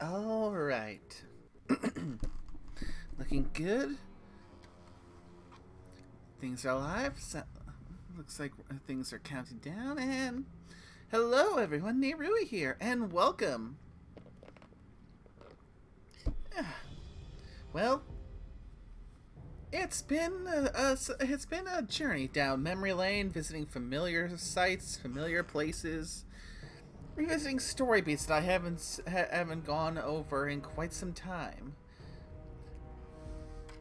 All right. Looking good. Things are alive. Looks like things are counting down. And hello, everyone. Nerui here, and welcome. Well, it's been a journey down memory lane, visiting familiar sights, familiar places, revisiting story beats that I haven't gone over in quite some time.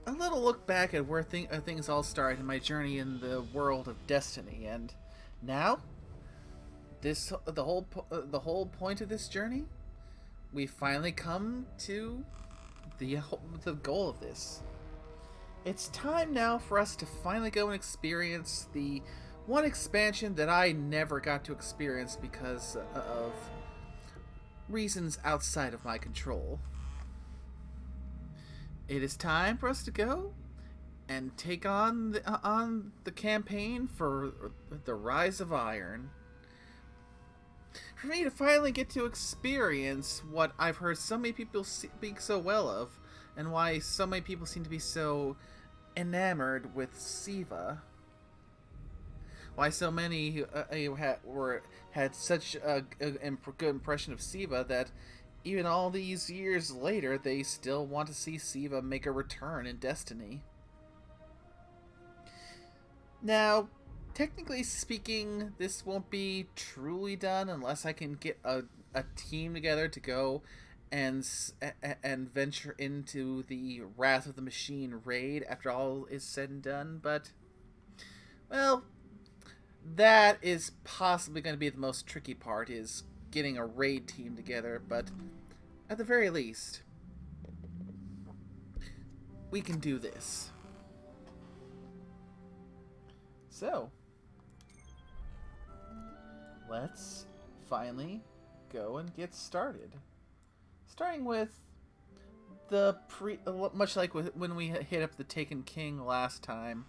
A little look back at where things all started in my journey in the world of Destiny, and now the whole point of this journey, we finally come to the goal of this. It's time now for us to finally go and experience the one expansion that I never got to experience because of reasons outside of my control. It is time for us to go and take on the campaign for the Rise of Iron. For me to finally get to experience what I've heard so many people speak so well of, and why so many people seem to be so enamored with Siva. Why so many had such a good impression of Siva that even all these years later, they still want to see Siva make a return in Destiny. Now, technically speaking, this won't be truly done unless I can get a team together to go and venture into the Wrath of the Machine raid after all is said and done. But, well, that is possibly going to be the most tricky part, is getting a raid team together, but at the very least, we can do this. So, let's finally go and get started. Starting with much like when we hit up the Taken King last time,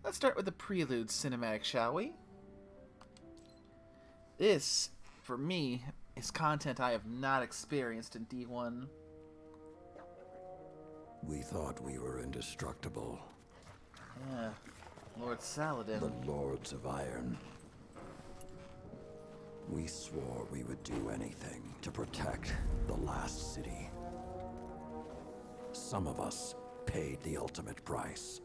let's start with the prelude cinematic, shall we? This, for me, is content I have not experienced in D1. We thought we were indestructible. Yeah, Lord Saladin. The Lords of Iron. We swore we would do anything to protect the last city. Some of us paid the ultimate price.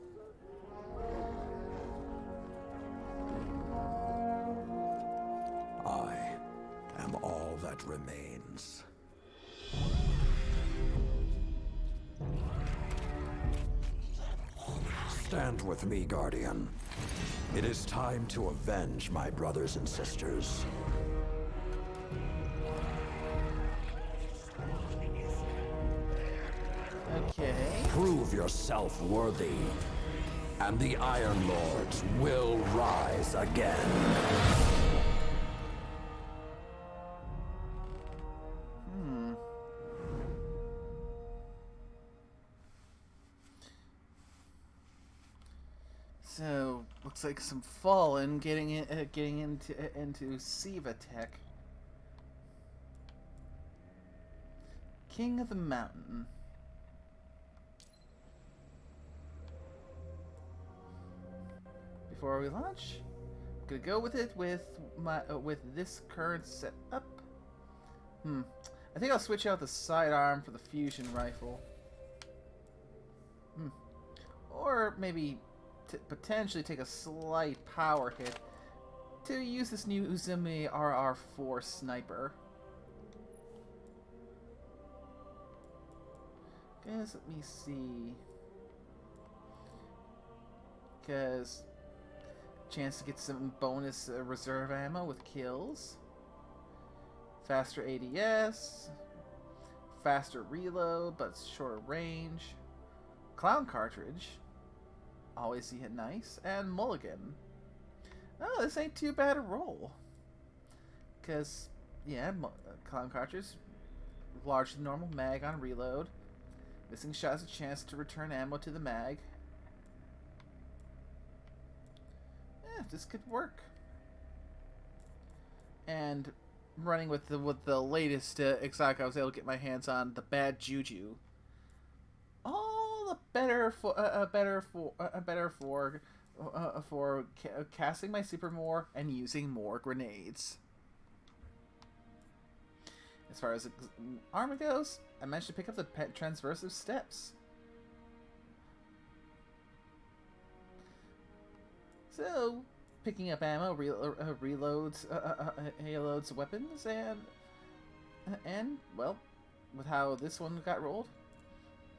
I am all that remains. Stand with me, Guardian. It is time to avenge my brothers and sisters. Okay. Prove yourself worthy, and the Iron Lords will rise again. So, looks like some Fallen getting into Siva tech. King of the Mountain. Before we launch, I'm gonna go with it with this current setup. I think I'll switch out the sidearm for the fusion rifle. Or maybe potentially take a slight power hit to use this new Uzumi RR4 sniper. Guess, let me see. Because chance to get some bonus reserve ammo with kills. Faster ADS. Faster reload, but shorter range. Clown cartridge. Always see it nice. And mulligan. Oh, this ain't too bad a roll. Because, yeah, clown cartridge. Larger than normal mag on reload. Missing shot has a chance to return ammo to the mag. Yeah, this could work. And running with the latest exotic I was able to get my hands on, the bad juju. All the better for casting my super more and using more grenades. As far as armor goes, I managed to pick up the pet transversive steps. So, picking up ammo reloads weapons, and well, with how this one got rolled,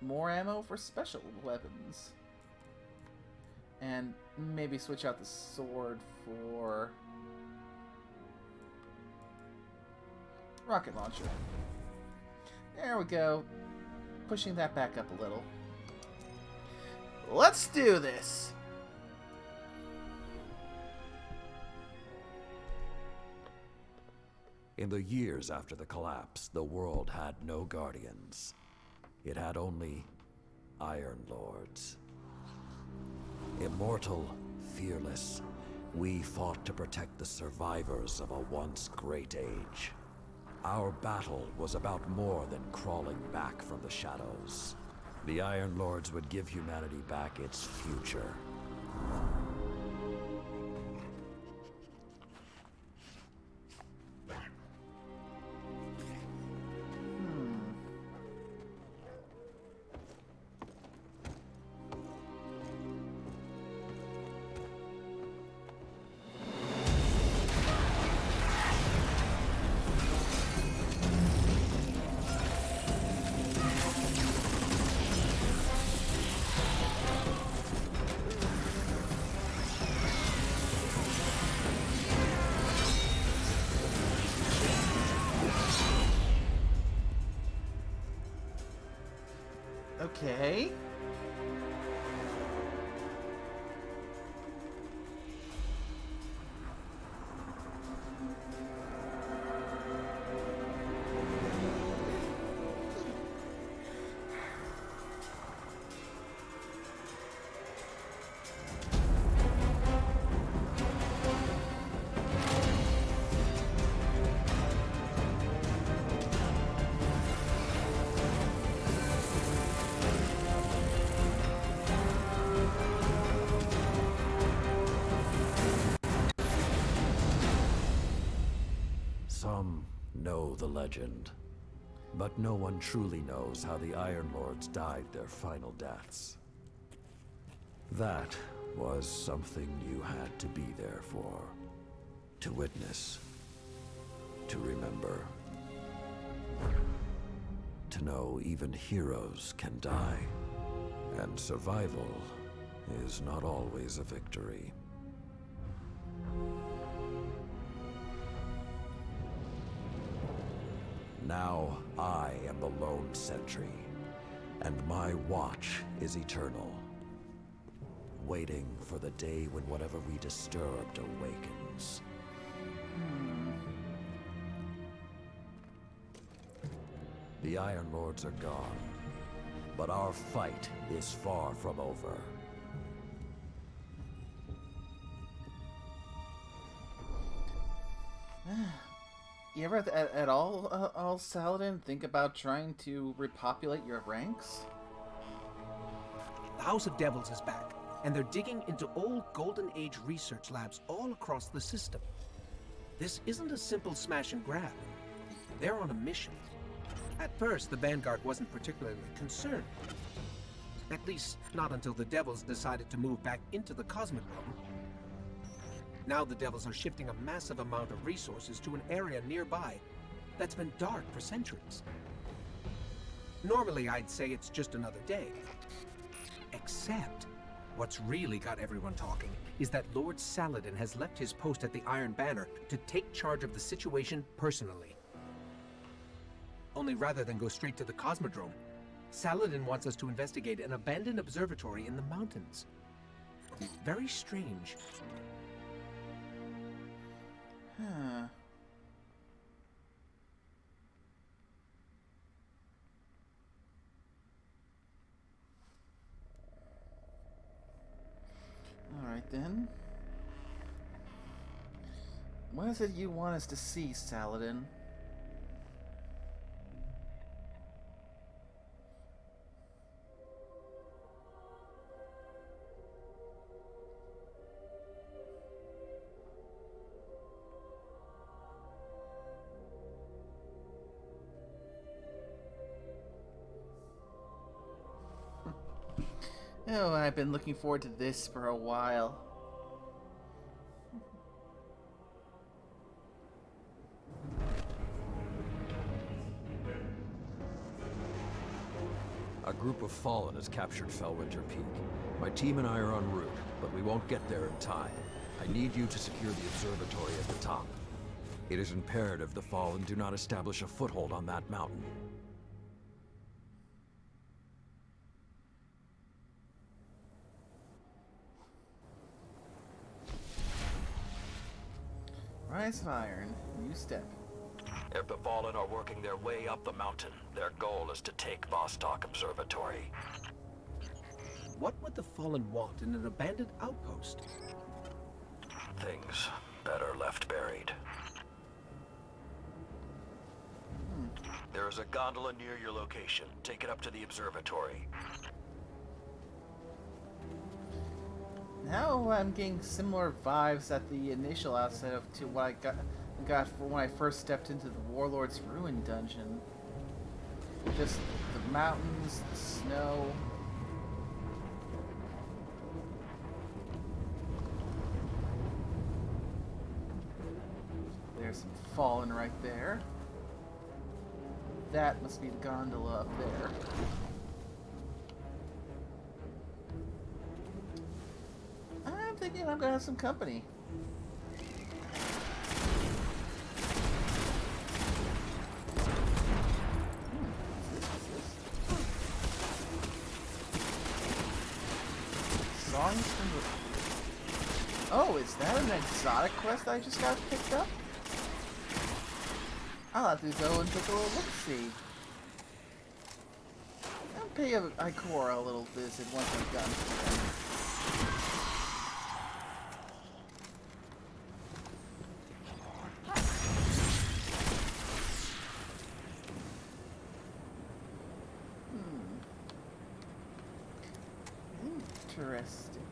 more ammo for special weapons, and maybe switch out the sword for rocket launcher. There we go, pushing that back up a little. Let's do this. In the years after the collapse, the world had no guardians. It had only Iron Lords. Immortal, fearless, we fought to protect the survivors of a once great age. Our battle was about more than crawling back from the shadows. The Iron Lords would give humanity back its future. Okay. Some know the legend, but no one truly knows how the Iron Lords died their final deaths. That was something you had to be there for, to witness, to remember, to know even heroes can die, and survival is not always a victory. Now I am the lone sentry, and my watch is eternal, waiting for the day when whatever we disturbed awakens. The Iron Lords are gone, but our fight is far from over. You ever at all, Saladin, think about trying to repopulate your ranks? The House of Devils is back, and they're digging into old Golden Age research labs all across the system. This isn't a simple smash and grab. They're on a mission. At first, the Vanguard wasn't particularly concerned. At least, not until the Devils decided to move back into the Cosmic Realm. Now the Devils are shifting a massive amount of resources to an area nearby that's been dark for centuries. Normally, I'd say it's just another day. Except, what's really got everyone talking is that Lord Saladin has left his post at the Iron Banner to take charge of the situation personally. Only rather than go straight to the Cosmodrome, Saladin wants us to investigate an abandoned observatory in the mountains. Very strange. Huh. Alright then. What is it you want us to see, Saladin? Oh, I've been looking forward to this for a while. A group of Fallen has captured Fellwinter Peak. My team and I are en route, but we won't get there in time. I need you to secure the observatory at the top. It is imperative the Fallen do not establish a foothold on that mountain. Rise of Iron, new step. If the Fallen are working their way up the mountain, their goal is to take Vostok Observatory. What would the Fallen want in an abandoned outpost? Things better left buried. There is a gondola near your location. Take it up to the observatory. Now I'm getting similar vibes at the initial outset of to what I got for when I first stepped into the Warlord's Ruin dungeon. Just the mountains, the snow. There's some Fallen right there. That must be the gondola up there. I'm thinking I'm gonna have some company. Songs from the... Oh, is that an exotic quest I just got picked up? I'll have to go and take a little look-see. I'll pay Ikora a little visit once I'm done with them. Interesting.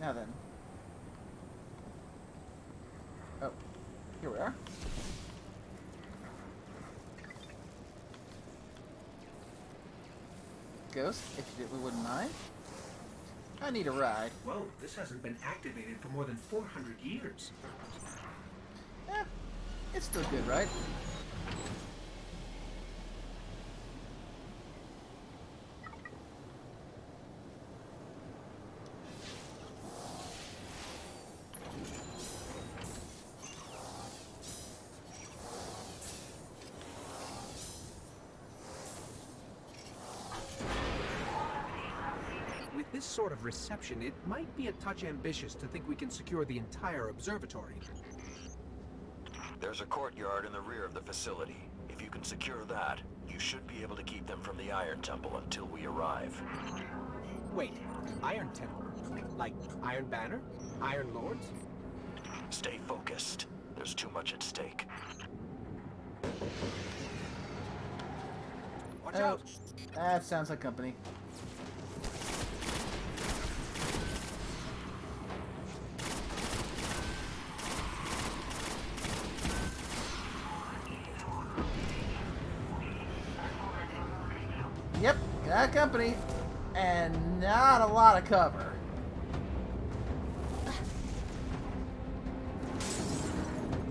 Now then. Oh, here we are. Ghost, if you wouldn't mind. I need a ride. Whoa, this hasn't been activated for more than 400 years. It's still good, right? With this sort of reception, it might be a touch ambitious to think we can secure the entire observatory. There's a courtyard in the rear of the facility. If you can secure that, you should be able to keep them from the Iron Temple until we arrive. Wait, Iron Temple? Like Iron Banner? Iron Lords? Stay focused. There's too much at stake. Watch out! That sounds like company. Yep, got company, and not a lot of cover.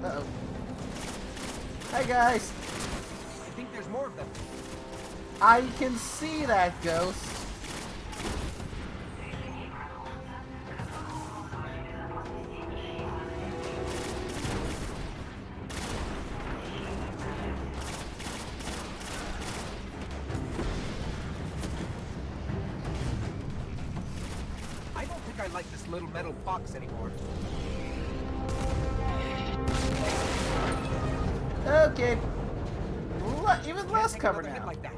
Uh-oh. Hey guys, I think there's more of them. I can see that ghost. I don't think I like this little metal box anymore. Okay, even less Can't take cover another hit now. like that.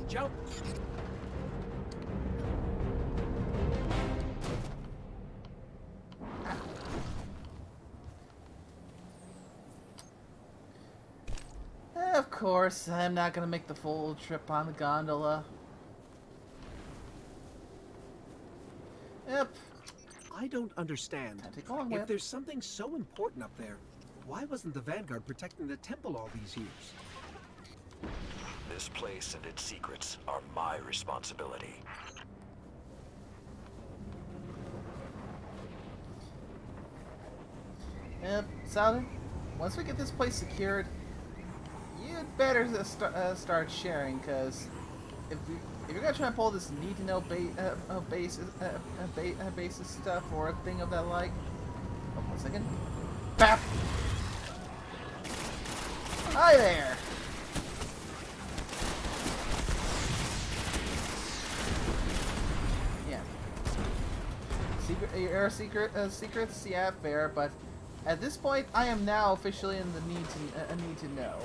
Jump! course, I'm not gonna make the full trip on the gondola. Yep. I don't understand. Time to take a long If whip. there's something so important up there, why wasn't the Vanguard protecting the temple all these years? This place and its secrets are my responsibility. Yep, Saladin, once we get this place secured, you'd better start sharing, because if you're gonna try and pull this need-to-know basis stuff or a thing of that like, oh, 1 second. Bap! Hi there! Yeah. Secrets? Yeah, fair, but at this point, I am now officially in the need to know.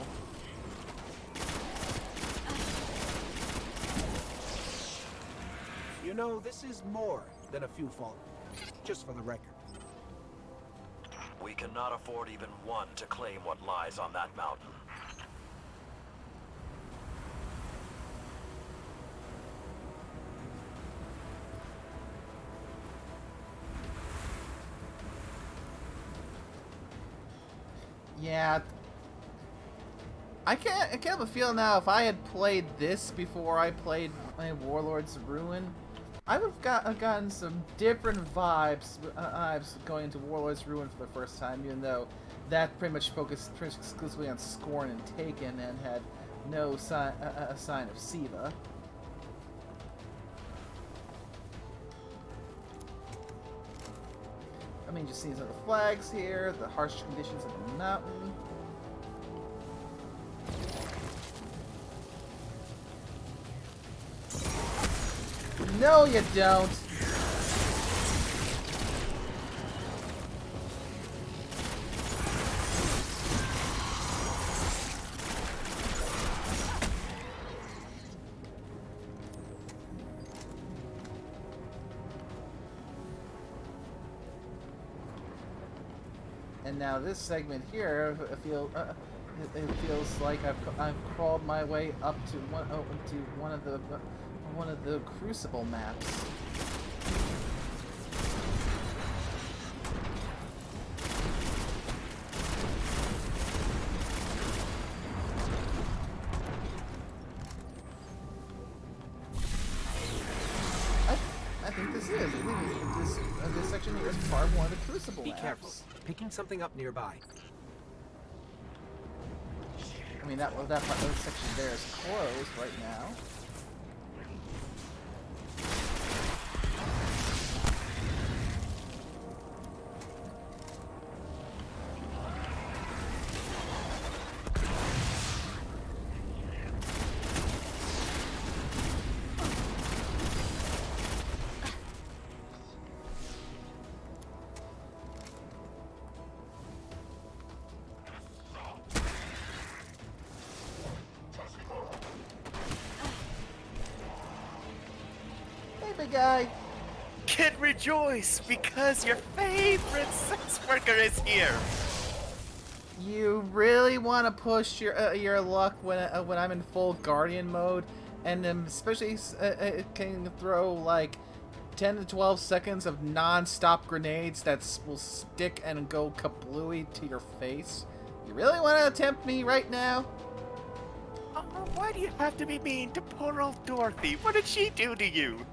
You know, this is more than a few fallen. Just for the record. We cannot afford even one to claim what lies on that mountain. Yeah. I can't have a feel now if I had played this before I played my Warlord's Ruin, I would have gotten some different vibes going into Warlord's Ruin for the first time, even though that pretty much focused exclusively on Scorn and Taken and had no sign of Siva. I mean, just seeing some of the flags here, the harsh conditions of the mountain. No, you don't. And now this segment here, it feels like I've crawled my way up to one of the Crucible maps. I think this is. This section here is part of one of the Crucible Be maps. careful. Picking something up nearby. I mean, that section there is closed right now. Big guy. Kid, rejoice because your favorite sex worker is here. You really want to push your luck when I'm in full Guardian mode, and especially can throw like 10 to 12 seconds of non-stop grenades that will stick and go kablooey to your face. You really want to attempt me right now? Why do you have to be mean to poor old Dorothy? What did she do to you?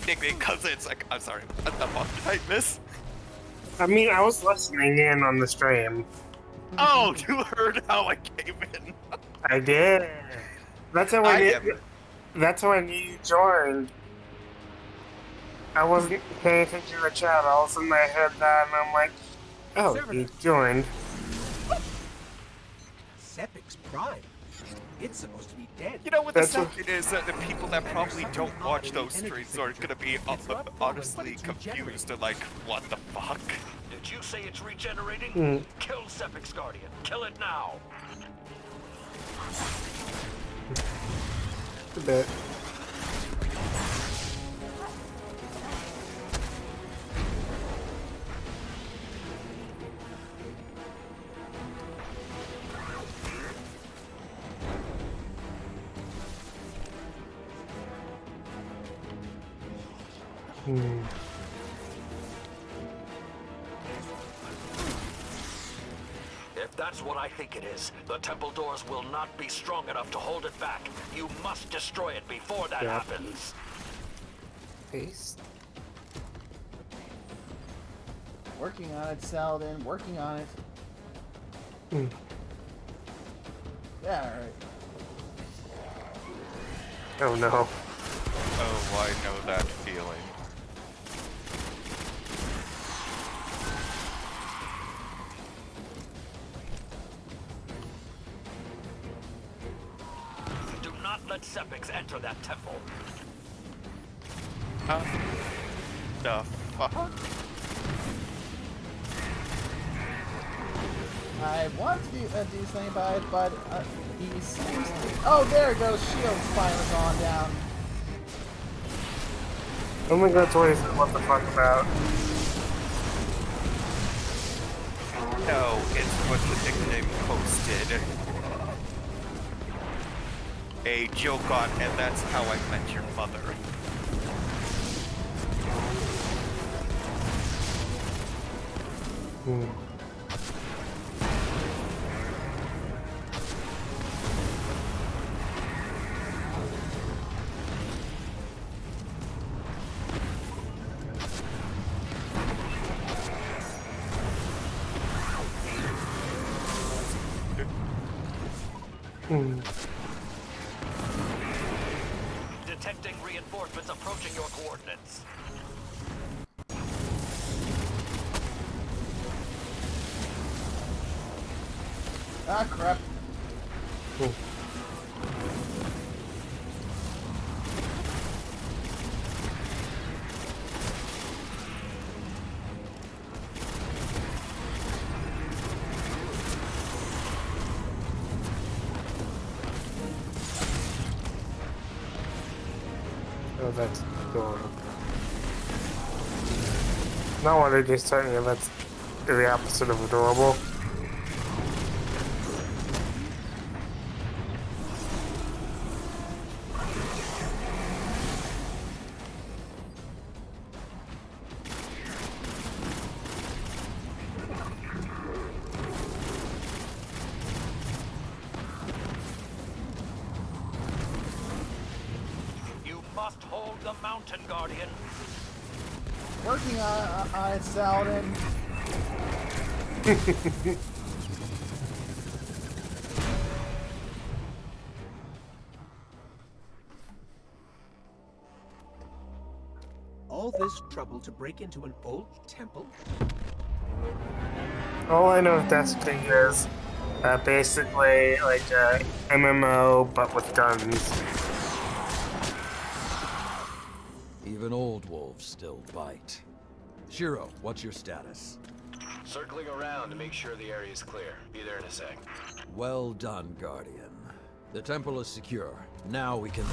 Nick comes in, it's like, I'm sorry, what did I miss? I mean, I was listening in on the stream. Oh, you heard how I came in. I did. That's how That's how I knew you joined. I wasn't paying attention to the chat. All of a sudden, I heard that, and I'm like, "Oh, you joined." Sepic's Prime. It's supposed to be dead. You know what the That's second is? The people that probably don't watch those streams are gonna be honestly confused and like, what the fuck? Did you say it's regenerating? Kill Sepic's Guardian. Kill it now. A bit. Hmm. If that's what I think it is, the temple doors will not be strong enough to hold it back. You must destroy it before that Yeah. happens. Peace. Working on it, Saladin. Working on it. Hmm. Yeah, alright. Oh no. Oh, I know that feeling. Do not let Sepix enter that temple. Huh? The fuck? I want to do something about it, but he seems to... Oh, there it goes. Shield's finally gone down. Oh my god, what is it? What the fuck about? No, it's what the nickname posted. A joke on, and that's how I met your mother. Hmm. Hmm. Detecting reinforcements approaching your coordinates. Ah, crap. Hmm. Oh, that's adorable. Not what I just told you, that's the opposite of adorable. You must hold the mountain, Guardian. Working on it, Saladin. All this trouble to break into an old temple? All I know of Destiny is basically like a MMO but with guns. Even old wolves still bite. Shiro, what's your status? Circling around to make sure the area is clear. Be there in a sec. Well done, Guardian. The temple is secure. Now we can...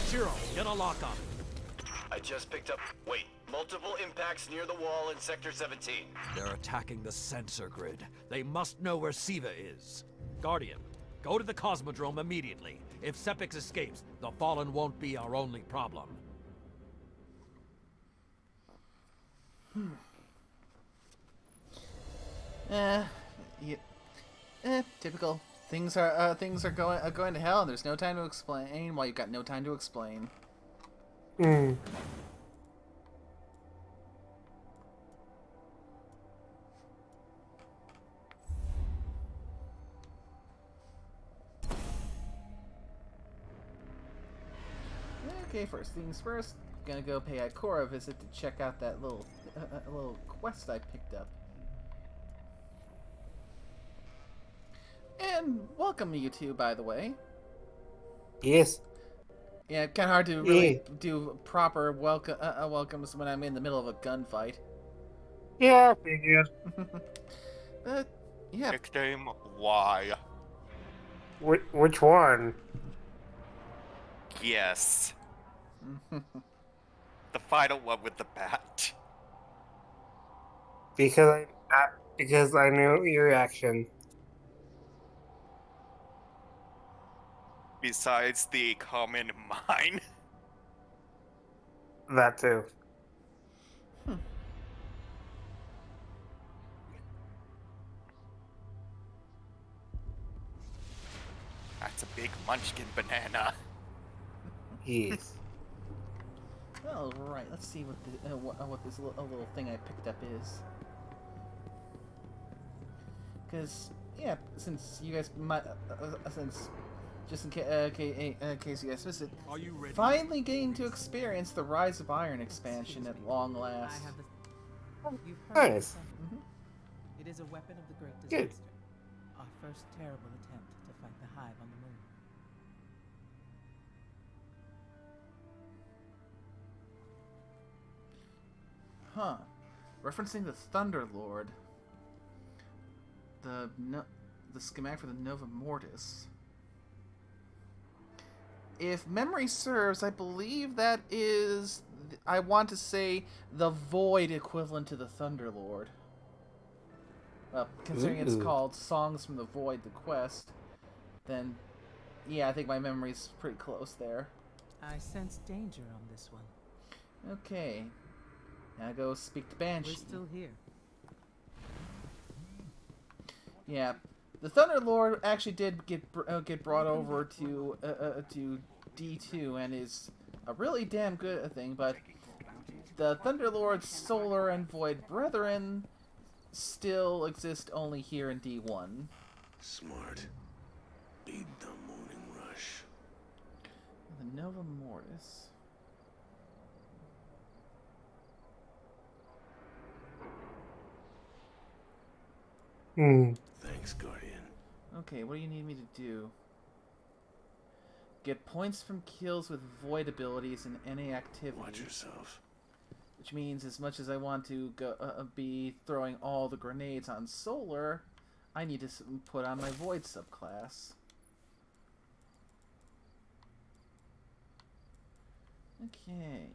Shiro, get a lock on it. I just picked up... Wait. Multiple impacts near the wall in Sector 17. They're attacking the sensor grid. They must know where Siva is. Guardian, go to the Cosmodrome immediately. If Sepix escapes, the Fallen won't be our only problem. Yeah. Typical. Things are going to hell, and there's no time to explain. Well, you've got no time to explain. Hmm. Okay, first things first. Gonna go pay Ikora a visit to check out that little quest I picked up. And welcome you two, by the way. Yes. Yeah, kind of hard to really do proper welcomes when I'm in the middle of a gunfight. Yeah, I figured. But yeah, Nickname Y. Which one? Yes. The final one with the bat. Because I knew your reaction. besides the common mine. That too. That's a big munchkin banana. Yes. All right, let's see what the what this little thing I picked up is. Because yeah, since you guys might since just in case you guys missed it, Are you ready? finally getting to experience the Rise of Iron expansion at long last. I have the... You've heard Nice. of it. It is a weapon of the great Good. disaster. Our first terrible attempt to fight the Hive on the moon. Huh. Referencing the Thunder Lord. The schematic for the Nova Mortis. If memory serves, I believe that is, I want to say, the Void equivalent to the Thunder Lord. Well, considering it's Ooh. called Songs from the Void, the quest, then, yeah, I think my memory's pretty close there. I sense danger on this one. Okay. Now go speak to Banshee. We're still here. Yeah, the Thunder Lord actually did get brought over to D2 and is a really damn good thing, but the Thunder Lord's Solar and Void Brethren still exist only here in D1. Smart. Beat the morning rush. The Nova Mortis. Thanks, Guardian. Okay, what do you need me to do? Get points from kills with Void abilities in any activity. Watch yourself. Which means, as much as I want to go, be throwing all the grenades on Solar, I need to put on my Void subclass. Okay.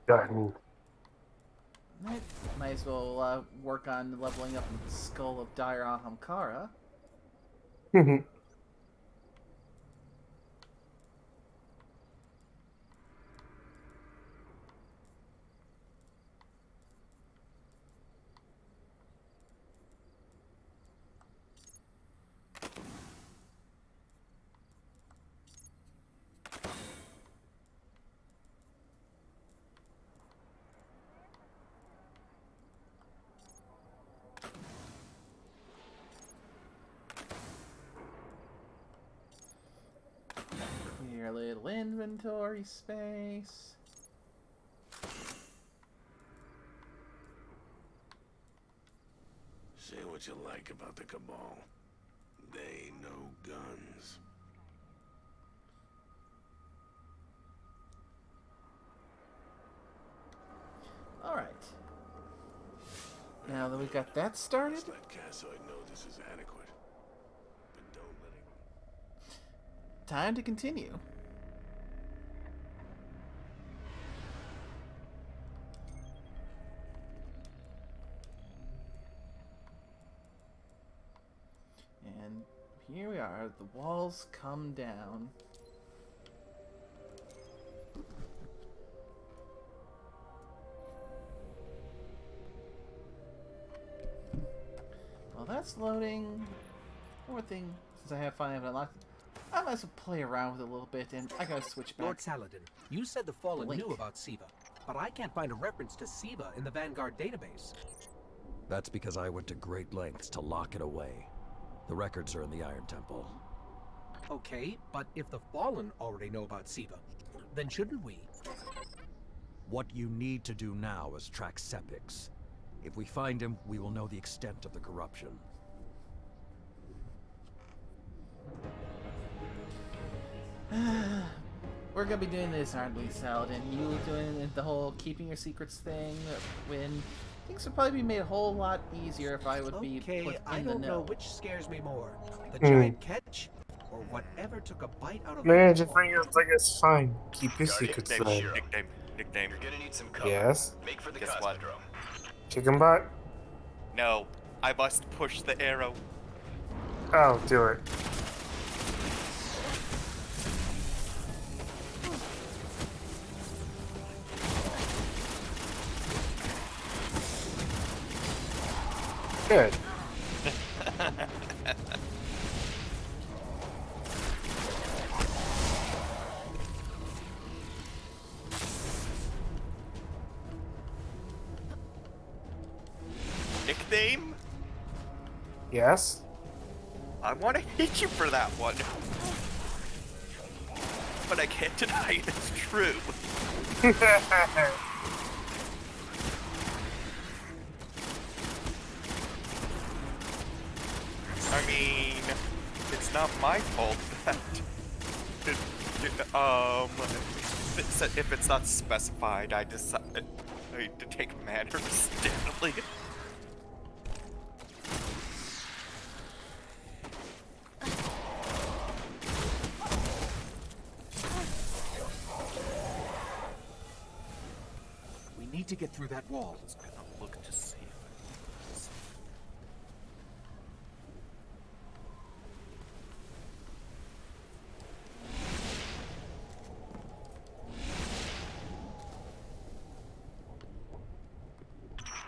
Done. Might as well work on leveling up the Skull of Dire Ahamkara. Clear a little inventory space. Say what you like about the Cabal. They ain't no guns. Alright. Now that we've got that started, Just let Cassoid know this is adequate. But don't let him... time to continue. And here we are, the walls come down. While that's loading, one more thing, since I have finally unlocked, I might as well play around with it a little bit, and I gotta switch back. Lord Saladin, you said the Fallen Blink. knew about Siva, but I can't find a reference to Siva in the Vanguard database. That's because I went to great lengths to lock it away. The records are in the Iron Temple. Okay, but if the Fallen already know about Siva, then shouldn't we? What you need to do now is track Sepix. If we find him, we will know the extent of the corruption. We're gonna be doing this, aren't we, Saladin? You doing the whole keeping your secrets thing, when things would probably be made a whole lot easier if I would be Okay, put I in the don't know know. which scares me more, the giant catch, or whatever took a bite out of Man, my just soul. think it's like it's fine. Keep your Guardian, secrets name then. Shiro. Nickname. You're gonna need some cover. Yes. Make for the Guess what? Cosmodrome. Chicken butt? No, I must push the arrow. Oh, do it. Good. Nickname? Yes? I want to hit you for that one. But I can't deny it's true. I mean, it's not my fault that if it's not specified, I decided to take manners differently. We need to get through that wall. It's gonna look to see if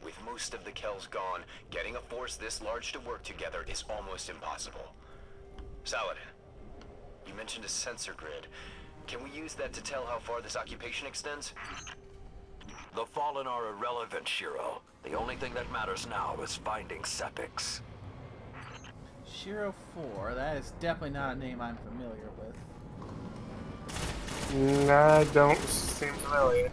With most of the Kells gone, getting a force this large to work together is almost impossible. Saladin, you mentioned a sensor grid. Can we use that to tell how far this occupation extends? The Fallen are irrelevant, Shiro. The only thing that matters now is finding Sepix. Shiro 4, that is definitely not a name I'm familiar with. I don't seem familiar.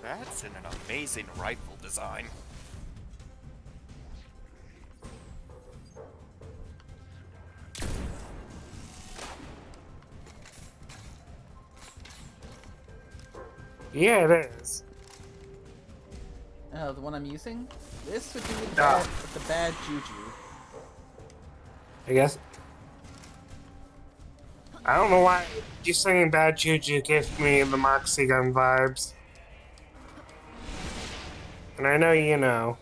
that's an amazing rifle design. Yeah, it is. The one I'm using? This would be with Ah. the bad juju. I guess. I don't know why you saying bad juju gives me the Moxie gun vibes. And I know you know.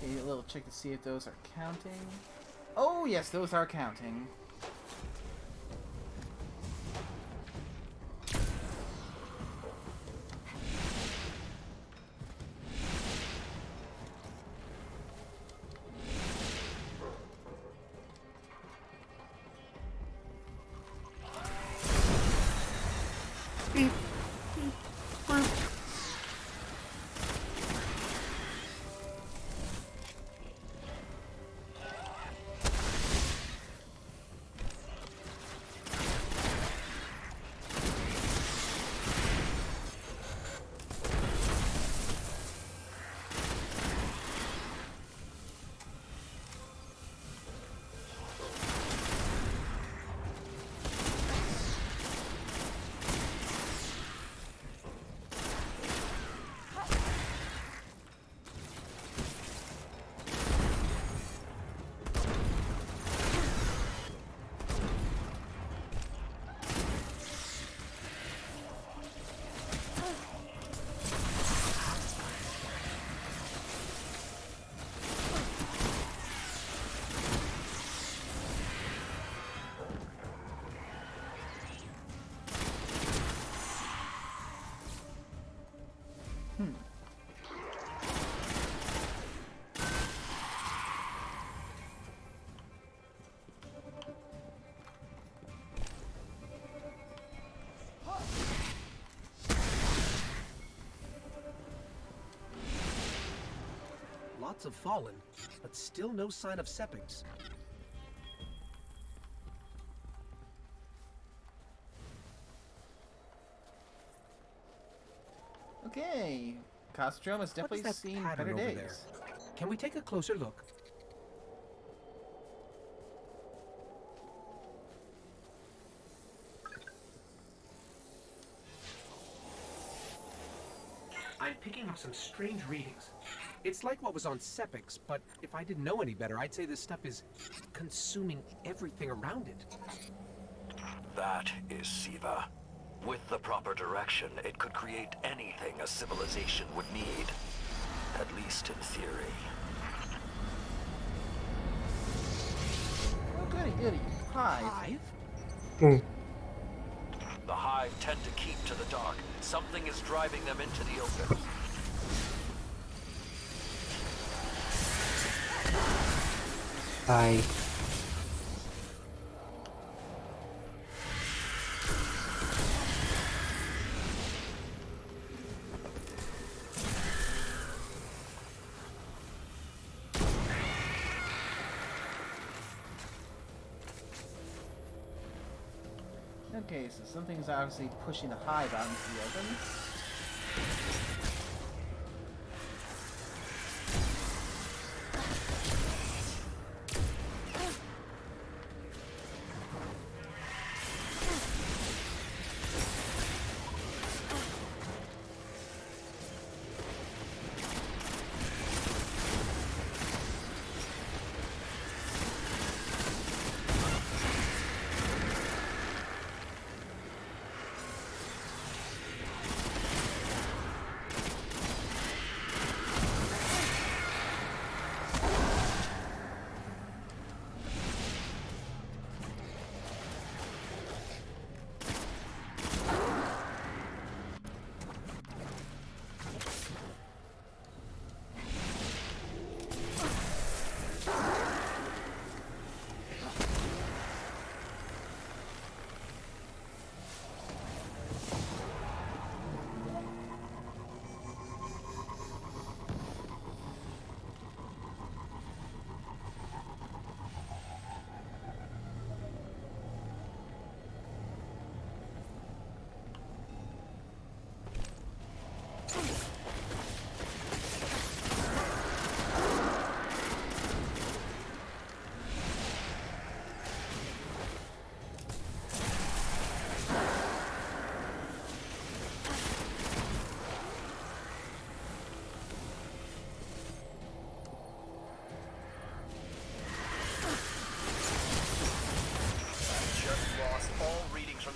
Okay, a little check to see if those are counting. Oh yes, those are counting. Lots of fallen, but still no sign of Sepix. Okay, Costrom has What is definitely that seen pattern better over days. there? Can we take a closer look? I'm picking up some strange readings. It's like what was on Sepix, but if I didn't know any better, I'd say this stuff is consuming everything around it. That is Siva. With the proper direction, it could create anything a civilization would need. At least in theory. Oh, goody, goody. Hive. Hive? The Hive tend to keep to the dark. Something is driving them into the open. Hi. Okay, so something's obviously pushing the hive out into the open.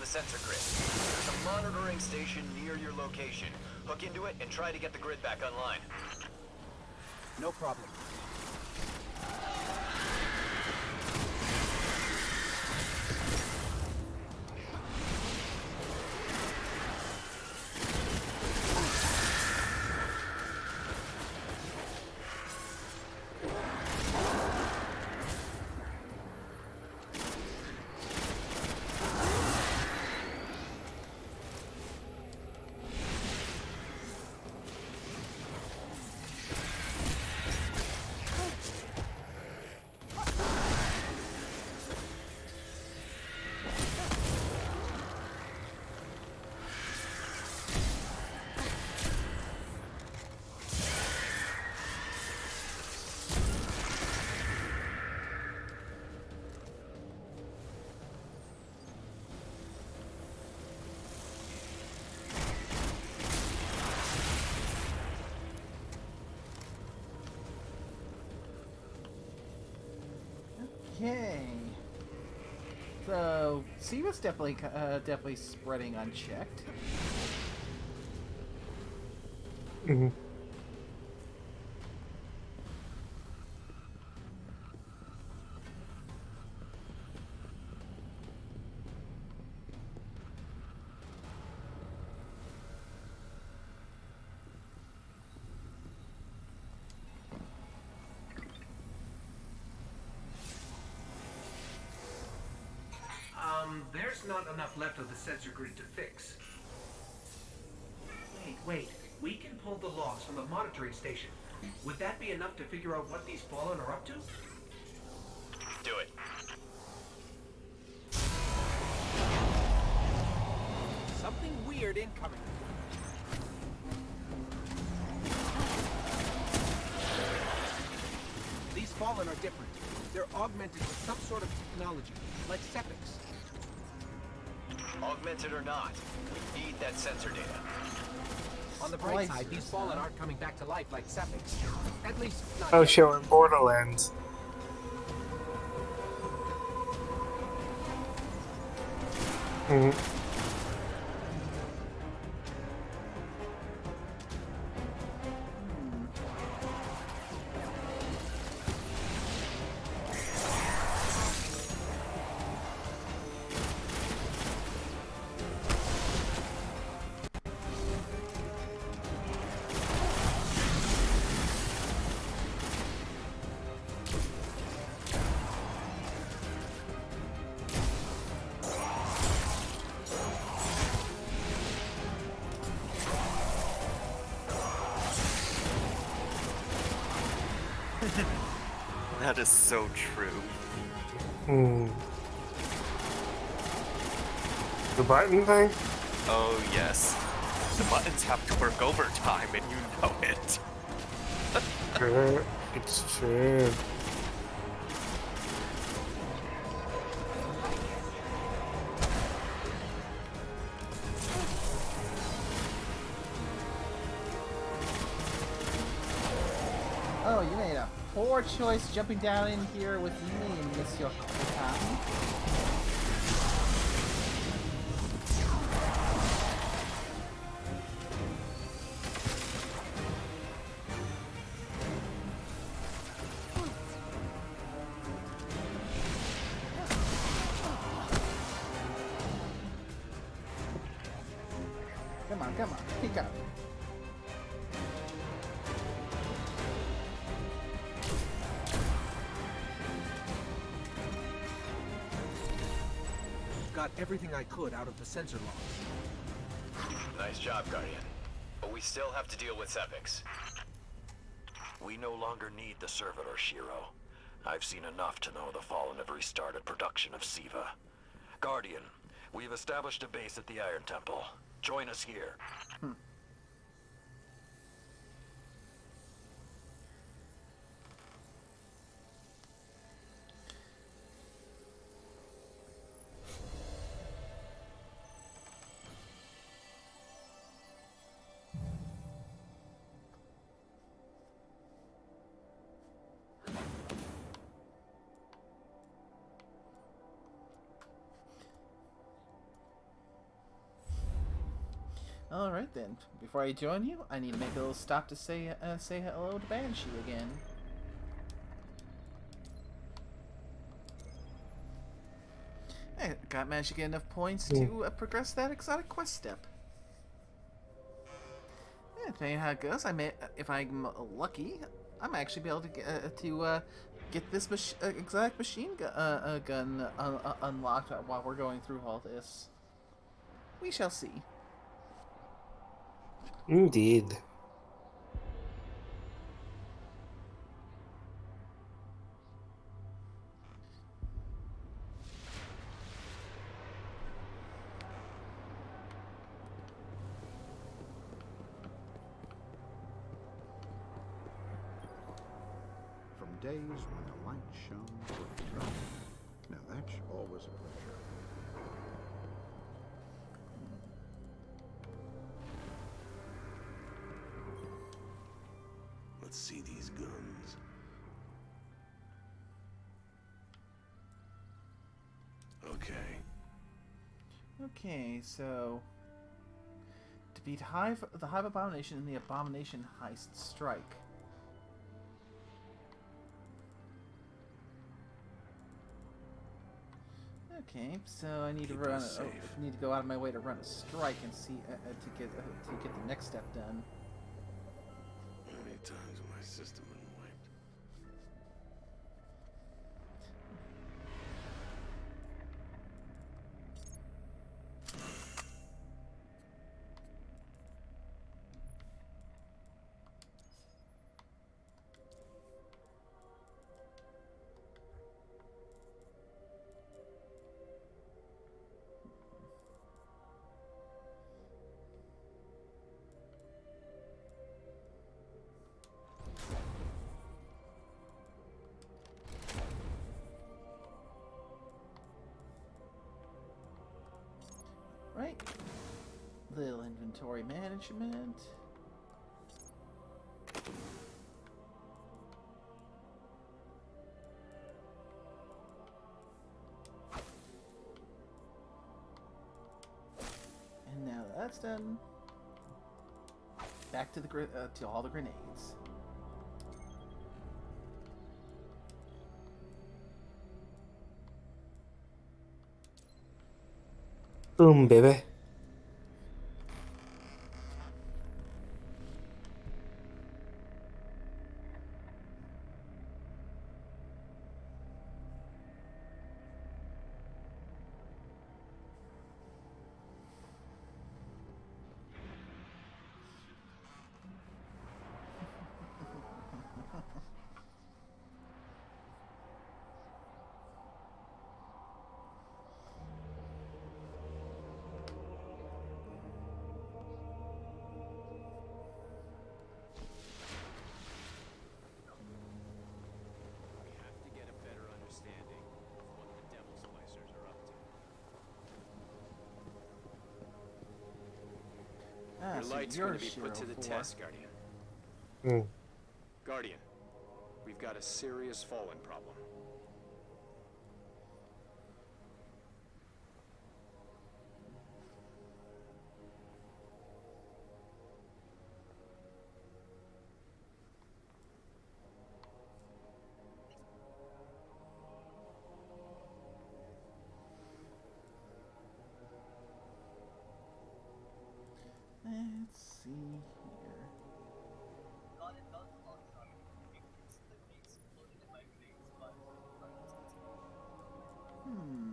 Sensor grid. There's a monitoring station near your location. Hook into it and try to get the grid back online. No problem. Okay. So, Siva's definitely spreading unchecked. Mm-hmm. There's not enough left of the sensor grid to fix. Wait. We can pull the logs from the monitoring station. Would that be enough to figure out what these Fallen are up to? Do it. Something weird incoming. These Fallen are different. They're augmented with some sort of technology, like Sepix. Augmented or not, we need that sensor data. On the bright side, Splicers, these Fallen huh? aren't coming back to life like Sepix. At least, not Oh, yet. show in Borderlands. Hmm. That is so true. Hmm. The button thing? Oh yes. The buttons have to work overtime and you know it. True. It's true. Oh, you made a poor choice jumping down in here with me, Monsieur Cotton. Come on, pick up. Got everything I could out of the sensor logs. Nice job, Guardian. But we still have to deal with Sepix. We no longer need the servitor, Shiro. I've seen enough to know the Fallen have restarted production of Siva. Guardian, we've established a base at the Iron Temple. Join us here. Alright then. Before I join you, I need to make a little stop to say hello to Banshee again. I got managed to get enough points to progress that exotic quest step. Yeah, depending on how it goes, I may, if I'm lucky, I might actually be able to get this exotic machine gun unlocked while we're going through all this. We shall see. Indeed. From days when the light shone through the dark. Now that's always a pleasure. Let's see these guns. Okay. Okay, so defeat the Hive Abomination in the Abomination Heist Strike. Okay, so I need Keep to run. us safe. Need to go out of my way to run a strike and see to get the next step done. How many times has my system been wiped? Little inventory management. And now that that's done, back to the to all the grenades. Boom, baby. We have to get a better understanding of what the Devil Splicers are up to. Ah, Your so light's you're going to be put to the 04. test, Guardian. Hmm. Guardian, we've got a serious fallen problem. Let's see here. Hmm.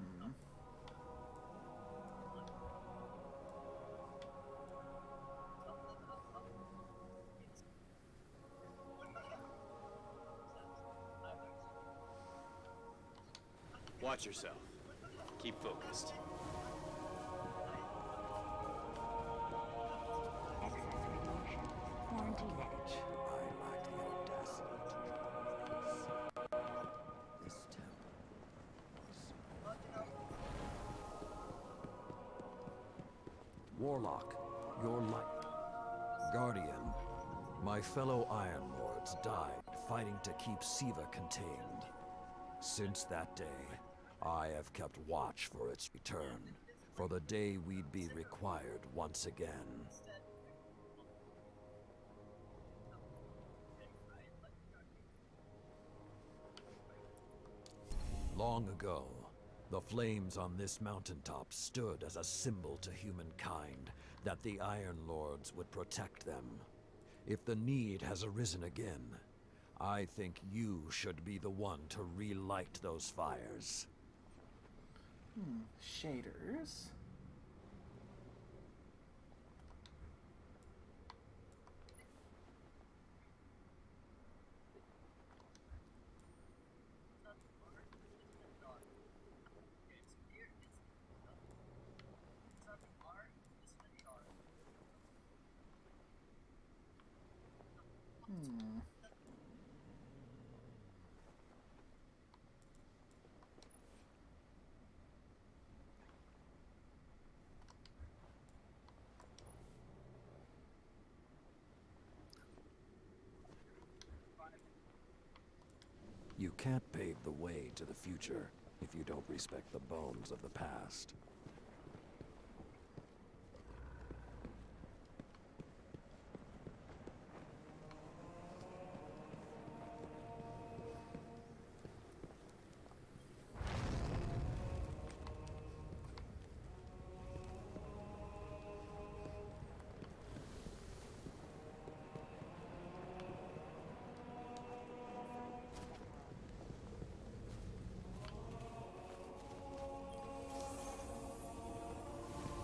Watch yourself. Keep focused. Quarantine edge. I lack the audacity to this temple was Warlock, your light. Guardian, my fellow Iron Lords died fighting to keep Siva contained. Since that day, I have kept watch for its return, for the day we'd be required once again. Long ago, the flames on this mountaintop stood as a symbol to humankind that the Iron Lords would protect them. If the need has arisen again, I think you should be the one to relight those fires. Shaders. You can't pave the way to the future if you don't respect the bones of the past.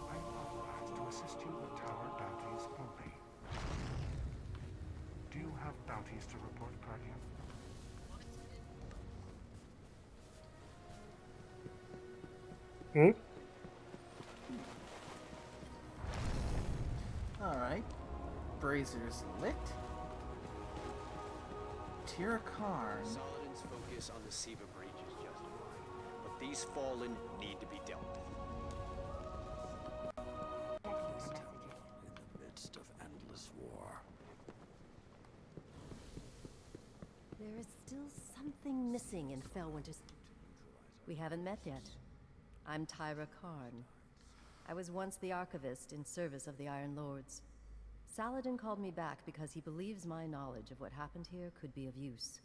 I am authorized to assist you with tower bounties only. Do you have bounties to report, Guardian? Hmm? Alright. Brazers lit. Tirakarn. Saladin's focus on the Siva breach is justified, but these fallen need to be dealt with. At least this war. There is still something missing in Felwinter's... We haven't met yet. I'm Tyra Karn. I was once the archivist in service of the Iron Lords. Saladin called me back because he believes my knowledge of what happened here could be of use.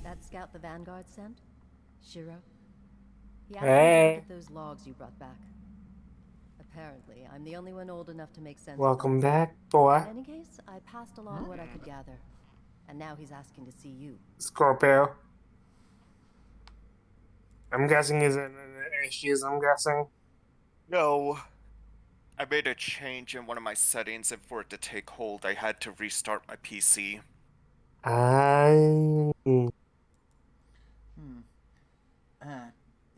That scout the Vanguard sent? Shiro? He asked me to look at those logs you brought back. Apparently, I'm the only one old enough to make sense Welcome of them. back, boy. In any case, I passed along what I could gather. And now he's asking to see you. Scorpio. I'm guessing he's in issues, I'm guessing. No. I made a change in one of my settings, and for it to take hold, I had to restart my PC.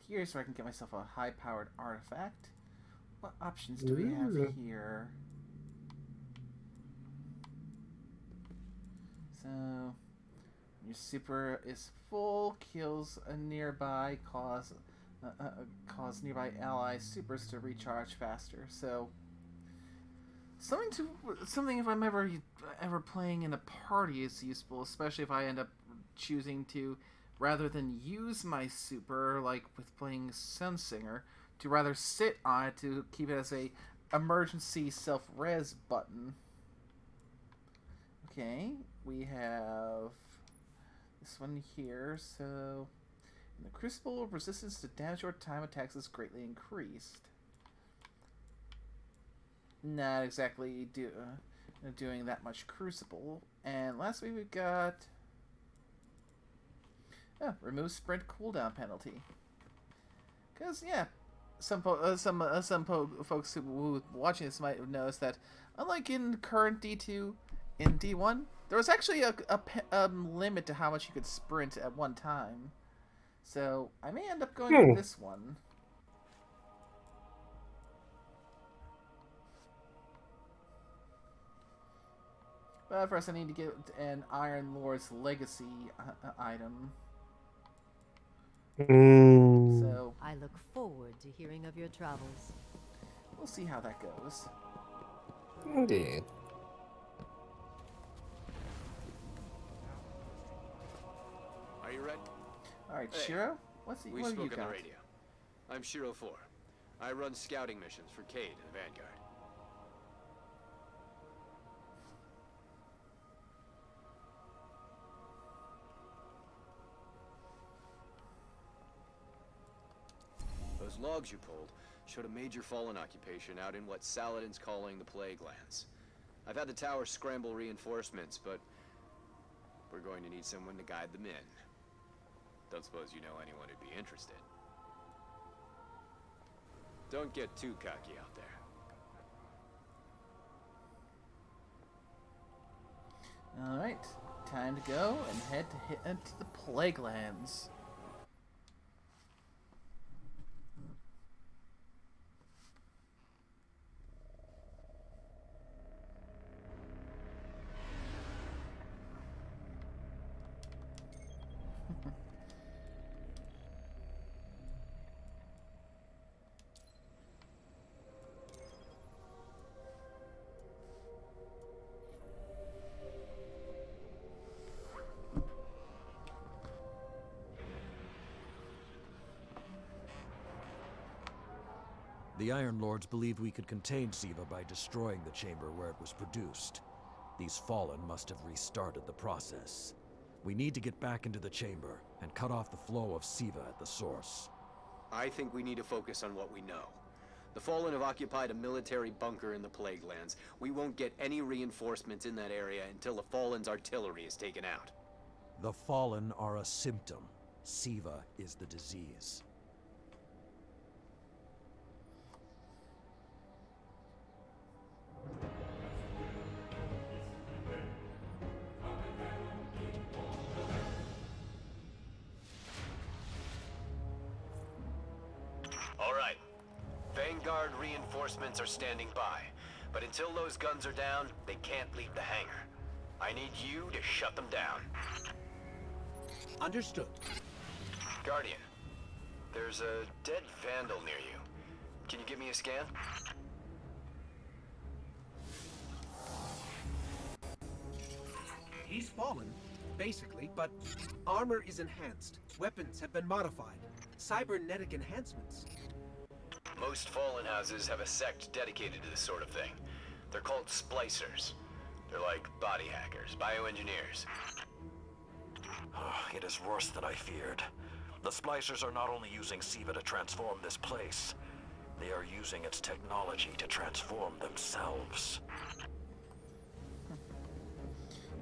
Here's where I can get myself a high-powered artifact. What options do we have here? So, your super is full, kills a nearby, cause nearby allies' supers to recharge faster. So, something if I'm ever playing in a party is useful, especially if I end up choosing to, rather than use my super like with playing Sunsinger, to rather sit on it to keep it as a emergency self-res button. Okay, we have this one here. So, in the Crucible, resistance to damage or time attacks is greatly increased. Not exactly doing that much Crucible. And lastly, we've got remove sprint cooldown penalty. Because yeah, some folks who watching this might have noticed that unlike in current D2, in D1 there was actually a limit to how much you could sprint at one time. So I may end up going with this one. But first I need to get an Iron Lord's Legacy item. So I look forward to hearing of your travels. We'll see how that goes. Indeed. Are you ready? Alright, Hey, Shiro? What have you spoke on got? the radio. I'm Shiro 4. I run scouting missions for Cade and the Vanguard. Those logs you pulled showed a major Fallen occupation out in what Saladin's calling the Plague Lands. I've had the tower scramble reinforcements, but we're going to need someone to guide them in. Don't suppose you know anyone who'd be interested. Don't get too cocky out there. Alright, time to go and head into the Plague Lands. The Iron Lords believed we could contain Siva by destroying the chamber where it was produced. These Fallen must have restarted the process. We need to get back into the chamber and cut off the flow of Siva at the source. I think we need to focus on what we know. The Fallen have occupied a military bunker in the Plague Lands. We won't get any reinforcements in that area until the Fallen's artillery is taken out. The Fallen are a symptom. Siva is the disease. All right. Vanguard reinforcements are standing by. But until those guns are down, they can't leave the hangar. I need you to shut them down. Understood. Guardian, there's a dead vandal near you. Can you give me a scan? He's fallen, basically, but armor is enhanced. Weapons have been modified. Cybernetic enhancements. Most fallen houses have a sect dedicated to this sort of thing. They're called splicers. They're like body hackers, bioengineers. It is worse than I feared. The splicers are not only using Siva to transform this place, they are using its technology to transform themselves.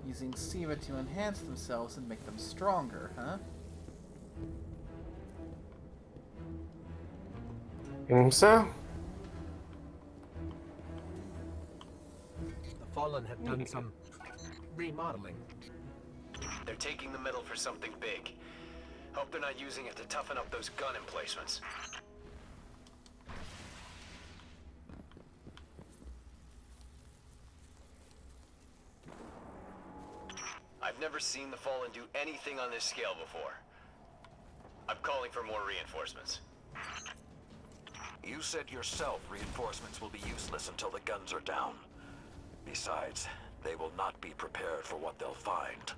Using Siva to enhance themselves and make them stronger, huh? Think so? The Fallen have done some remodeling. They're taking the metal for something big. Hope they're not using it to toughen up those gun emplacements. I've never seen the Fallen do anything on this scale before. I'm calling for more reinforcements. You said yourself reinforcements will be useless until the guns are down. Besides, they will not be prepared for what they'll find.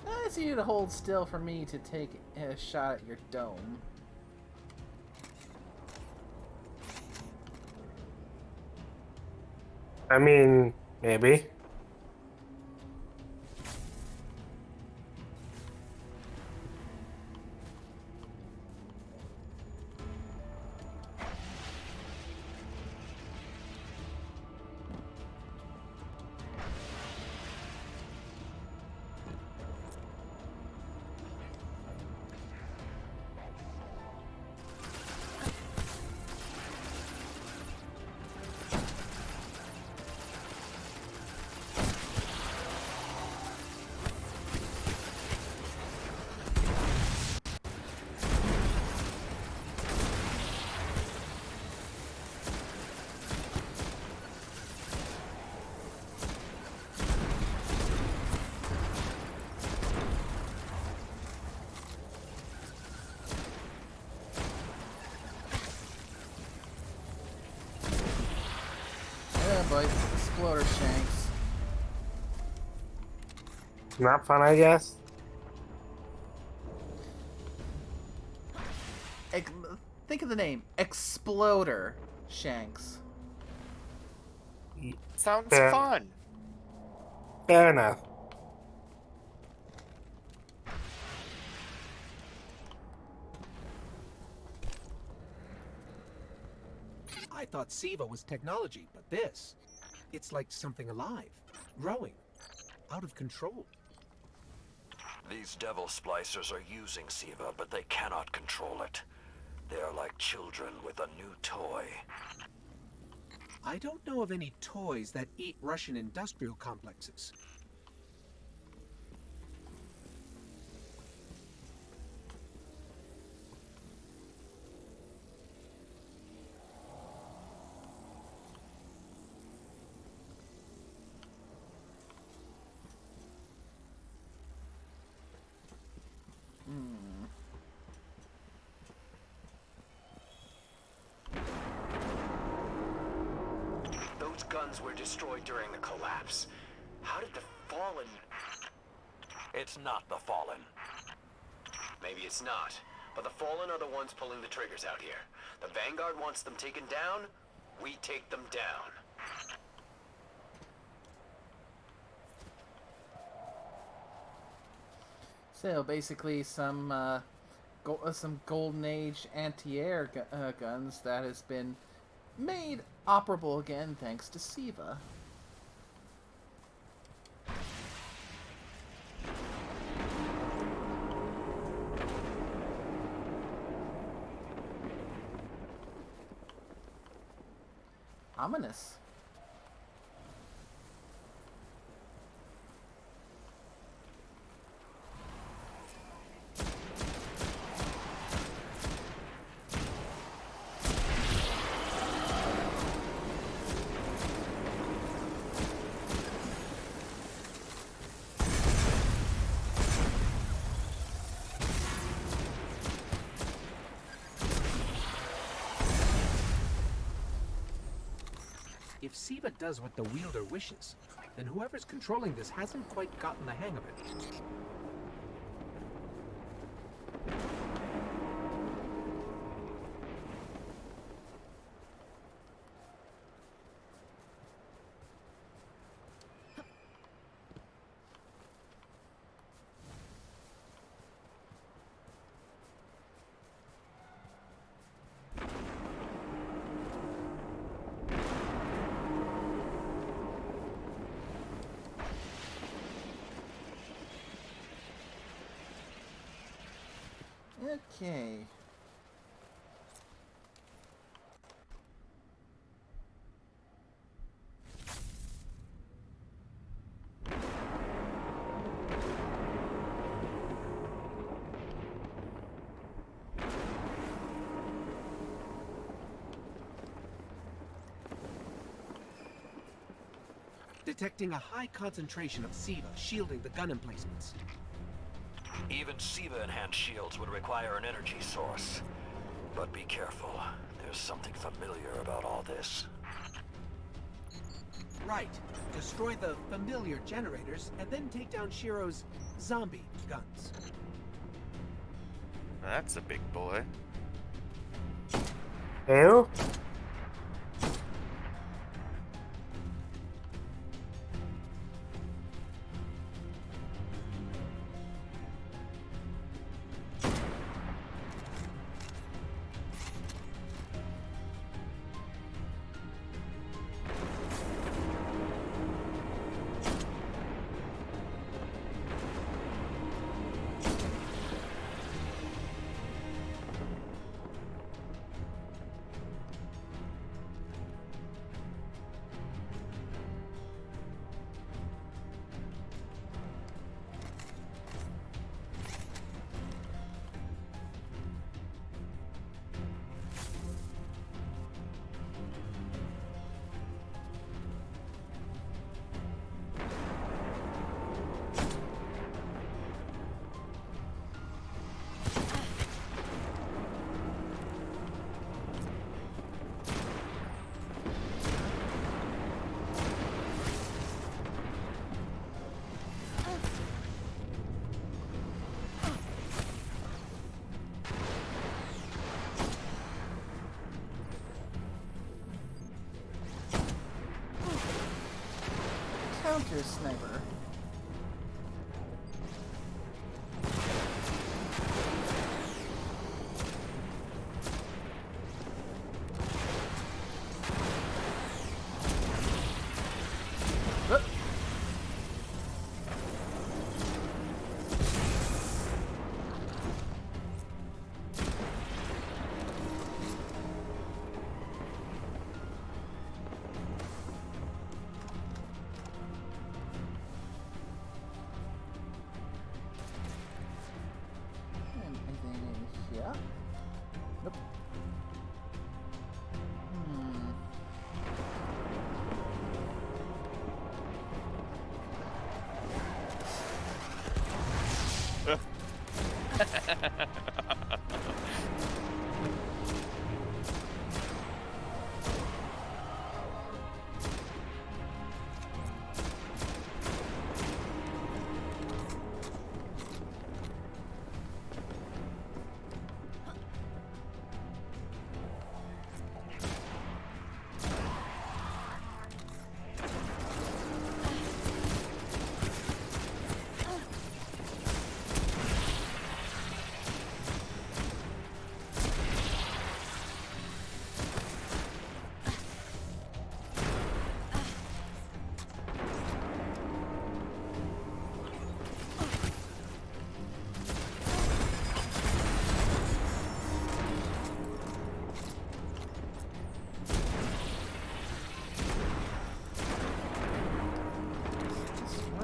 I see you to hold still for me to take a shot at your dome. I mean, maybe. Yeah, boy, exploder shanks. Not fun, I guess. Ex- Think of the name, Exploder Shanks. Sounds Fair. fun. Fair enough. I thought Siva was technology, but this, it's like something alive, growing, out of control. These devil splicers are using Siva, but they cannot control it. They are like children with a new toy. I don't know of any toys that eat Russian industrial complexes. guns were destroyed during the collapse. How did the Fallen... It's not the Fallen. Maybe it's not, but the Fallen are the ones pulling the triggers out here. The Vanguard wants them taken down, we take them down. So basically, some Golden Age anti-air guns that has been made operable again thanks to Siva. Ominous. If Siva does what the wielder wishes, then whoever's controlling this hasn't quite gotten the hang of it. Okay. Detecting a high concentration of Siva shielding the gun emplacements. Even Siva-enhanced shields would require an energy source. But be careful. There's something familiar about all this. Right. Destroy the familiar generators and then take down Shiro's zombie guns. That's a big boy. Ew. Counter sniper. Whoop.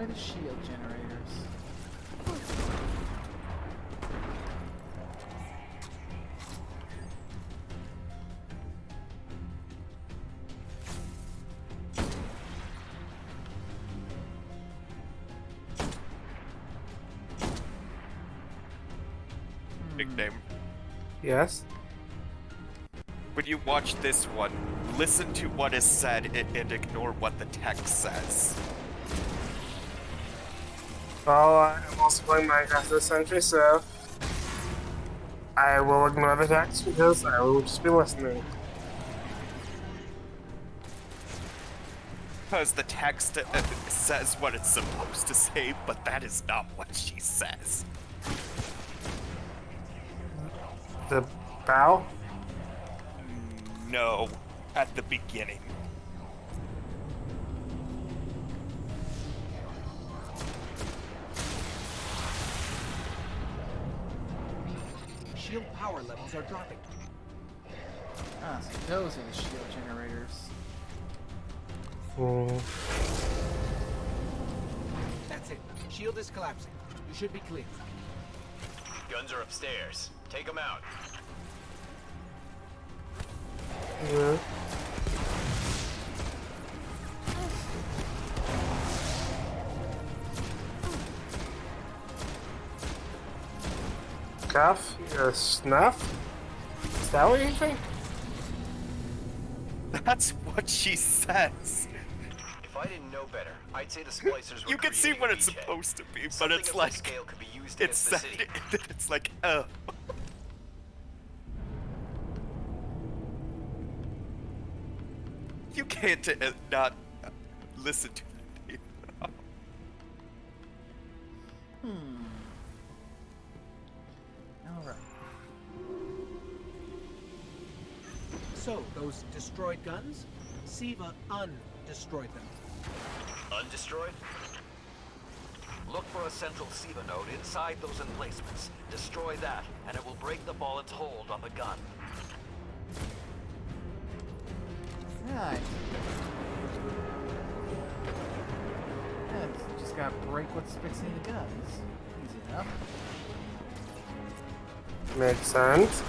Destroy the shield generators. Nickname. Yes? When you watch this one, listen to what is said and ignore what the text says. Well, I'm also playing Minecraft this century, so I will ignore the text because I will just be listening. Because the text says what it's supposed to say, but that is not what she says. The bow? No, at the beginning. Shield power levels are dropping. Ah, so those are the shield generators. That's it. Shield is collapsing. You should be clear. Guns are upstairs. Take them out. Yeah. Cuff? Snuff? Is that what you think? That's what she says. If I didn't know better, I'd say the splicers were You can see creating what a it's beachhead. supposed to be, but Something it's of like this scale could be used it's against the city. it's like oh. You can't not listen to it. Alright. So, those destroyed guns? Siva undestroyed them. Undestroyed? Look for a central Siva node inside those emplacements. Destroy that, and it will break the ballant's hold on the gun. Right. Yeah, just gotta break what's fixing the guns. Easy enough. Makes sense.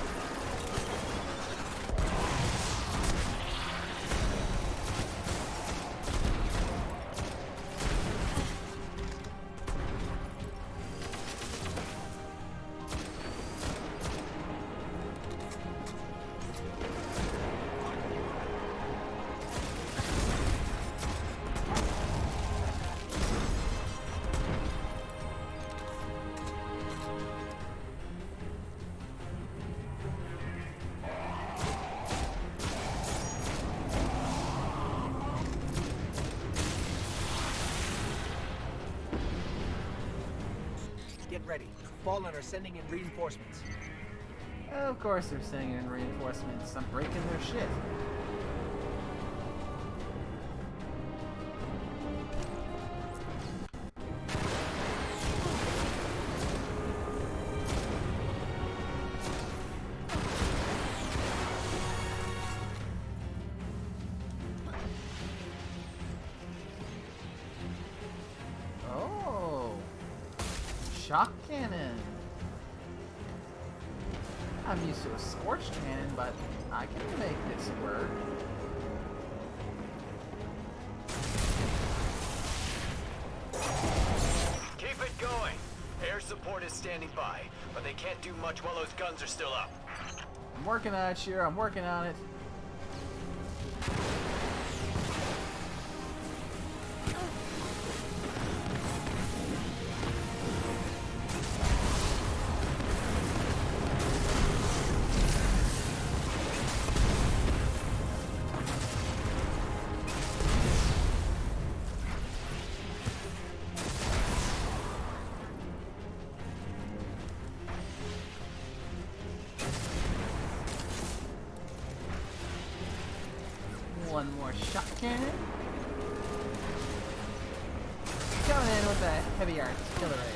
Get ready. Fallen are sending in reinforcements. Of course they're sending in reinforcements. I'm breaking their shit. Oh, shock cannon. I'm used to a scorch cannon, but I can make this work. Keep it going. Air support is standing by, but they can't do much while those guns are still up. I'm working on it, Shira. I'm working on it. One more shot cannon. Coming in with a heavy artillery.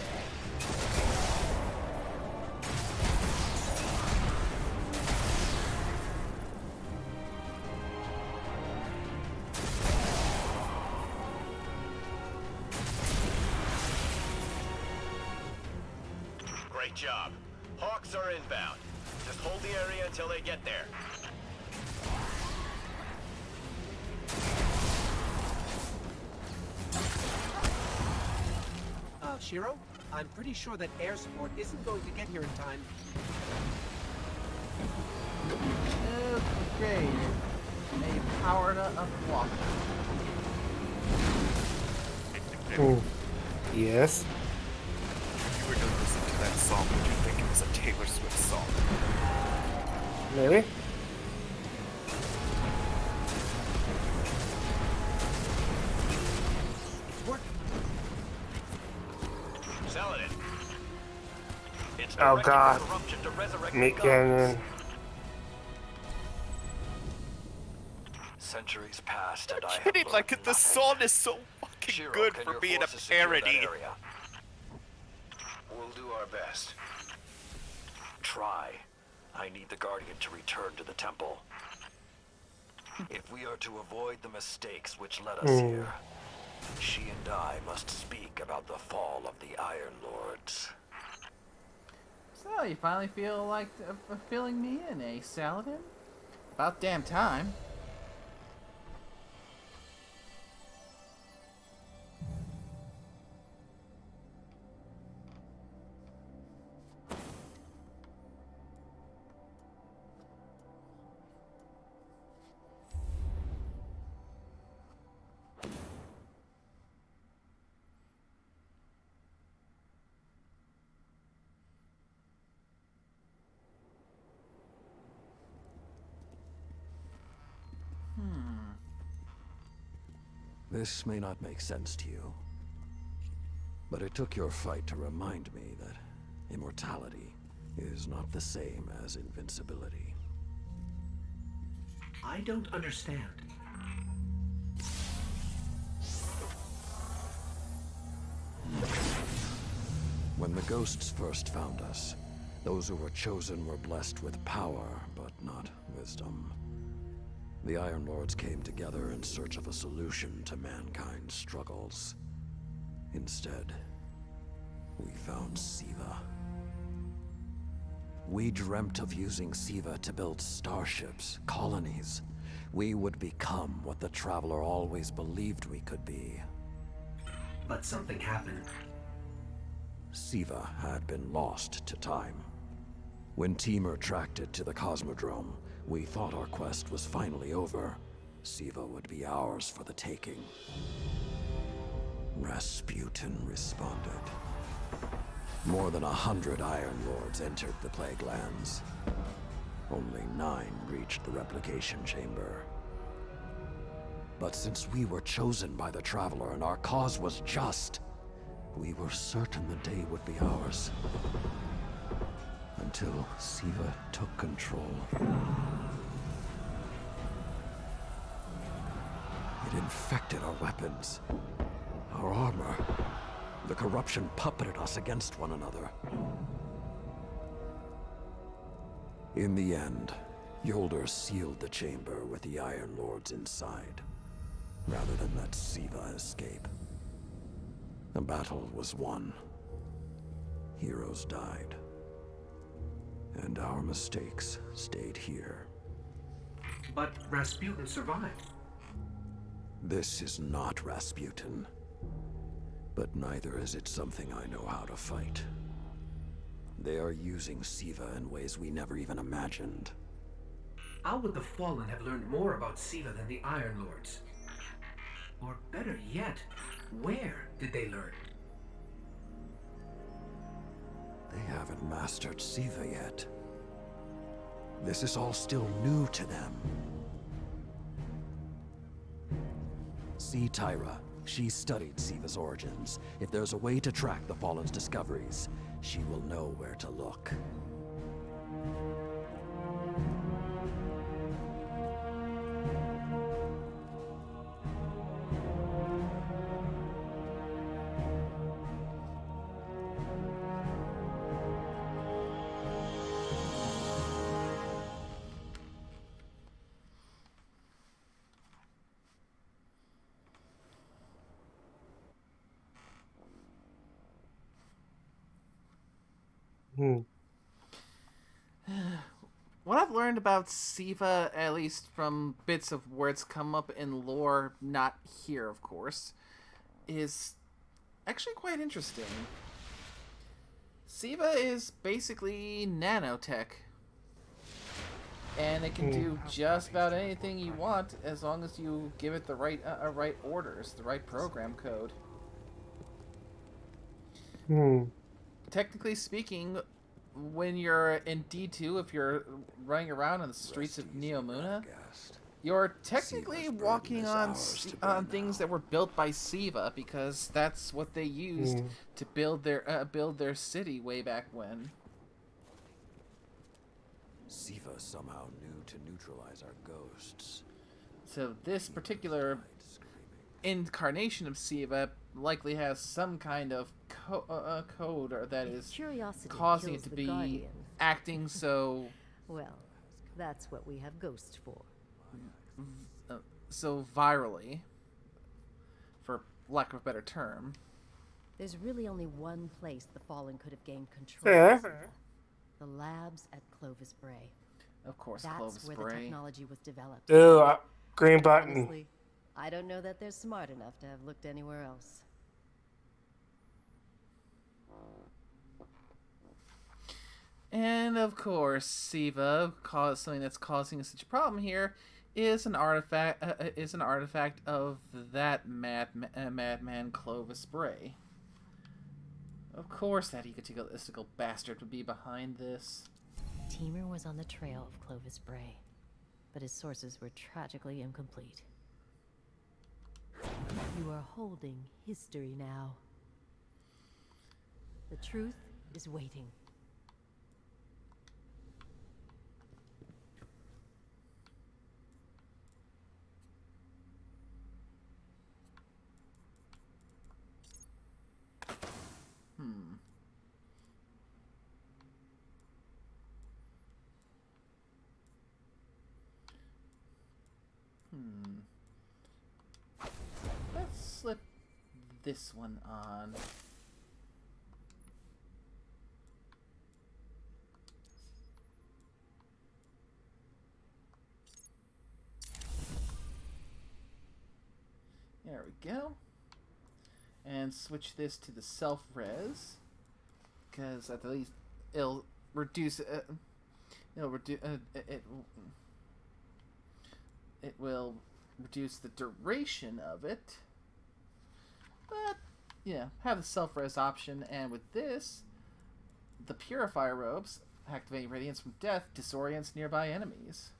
Great job. Hawks are inbound. Just hold the area until they get there. Shiro, I'm pretty sure that air support isn't going to get here in time. Okay. A powered up walker. Ooh. Yes. If you were to listen to that song, would you think it was a Taylor Swift song? Maybe. It's working. Saladin. It's Oh directing God. the corruption to resurrect the Meat gods. Canyon. Centuries passed and I have Kidding, learned like the nothing. song is so fucking Shiro, good can for your being a forces secure that parody. area? We'll do our best. Try. I need the Guardian to return to the temple. If we are to avoid the mistakes which led us here, she and I must speak about the fall of the Iron Lords. So, you finally feel like filling me in, eh, Saladin? About damn time. This may not make sense to you, but it took your fight to remind me that immortality is not the same as invincibility. I don't understand. When the ghosts first found us, those who were chosen were blessed with power, but not wisdom. The Iron Lords came together in search of a solution to mankind's struggles. Instead, we found Siva. We dreamt of using Siva to build starships, colonies. We would become what the Traveler always believed we could be. But something happened. Siva had been lost to time. When Temur tracked it to the Cosmodrome, we thought our quest was finally over. Siva would be ours for the taking. Rasputin responded. More than 100 Iron Lords entered the Plague Lands. Only 9 reached the replication chamber. But since we were chosen by the Traveler and our cause was just, we were certain the day would be ours. Until Siva took control. It infected our weapons, our armor. The corruption puppeted us against one another. In the end, Yolder sealed the chamber with the Iron Lords inside, rather than let Siva escape. The battle was won. Heroes died. And our mistakes stayed here. But Rasputin survived. This is not Rasputin. But neither is it something I know how to fight. They are using Siva in ways we never even imagined. How would the Fallen have learned more about Siva than the Iron Lords? Or better yet, where did they learn? They haven't mastered Siva yet. This is all still new to them. See Tyra. She studied Siva's origins. If there's a way to track the Fallen's discoveries, she will know where to look. Hmm. What I've learned about Siva, at least from bits of where it's come up in lore, not here, of course, is actually quite interesting. Siva is basically nanotech. And it can do just about anything you want as long as you give it the right orders, the right program code. Technically speaking, when you're in D2, if you're running around on the streets of Neomuna, you're technically walking on things that were built by Siva, because that's what they used to build their city way back when. Siva somehow knew to neutralize our ghosts. So this particular incarnation of Siva likely has some kind of code, or that is causing it to be acting so... Well, that's what we have ghosts for. So virally, for lack of a better term. There's really only one place the Fallen could have gained control. The labs at Clovis Bray. Of course, that's Clovis where Bray. The technology was developed. Ew, green button. Honestly, I don't know that they're smart enough to have looked anywhere else. And of course, Siva, something that's causing such a problem here, is an artifact. Of that madman Clovis Bray. Of course, that egotistical bastard would be behind this. Teamer was on the trail of Clovis Bray, but his sources were tragically incomplete. You are holding history now. The truth is waiting. Let's slip this one on. There we go. And switch this to the self-res, because at least it'll reduce it will reduce the duration of it. But yeah, have the self-res option, and with this, the Purifier robes activating radiance from death disorients nearby enemies.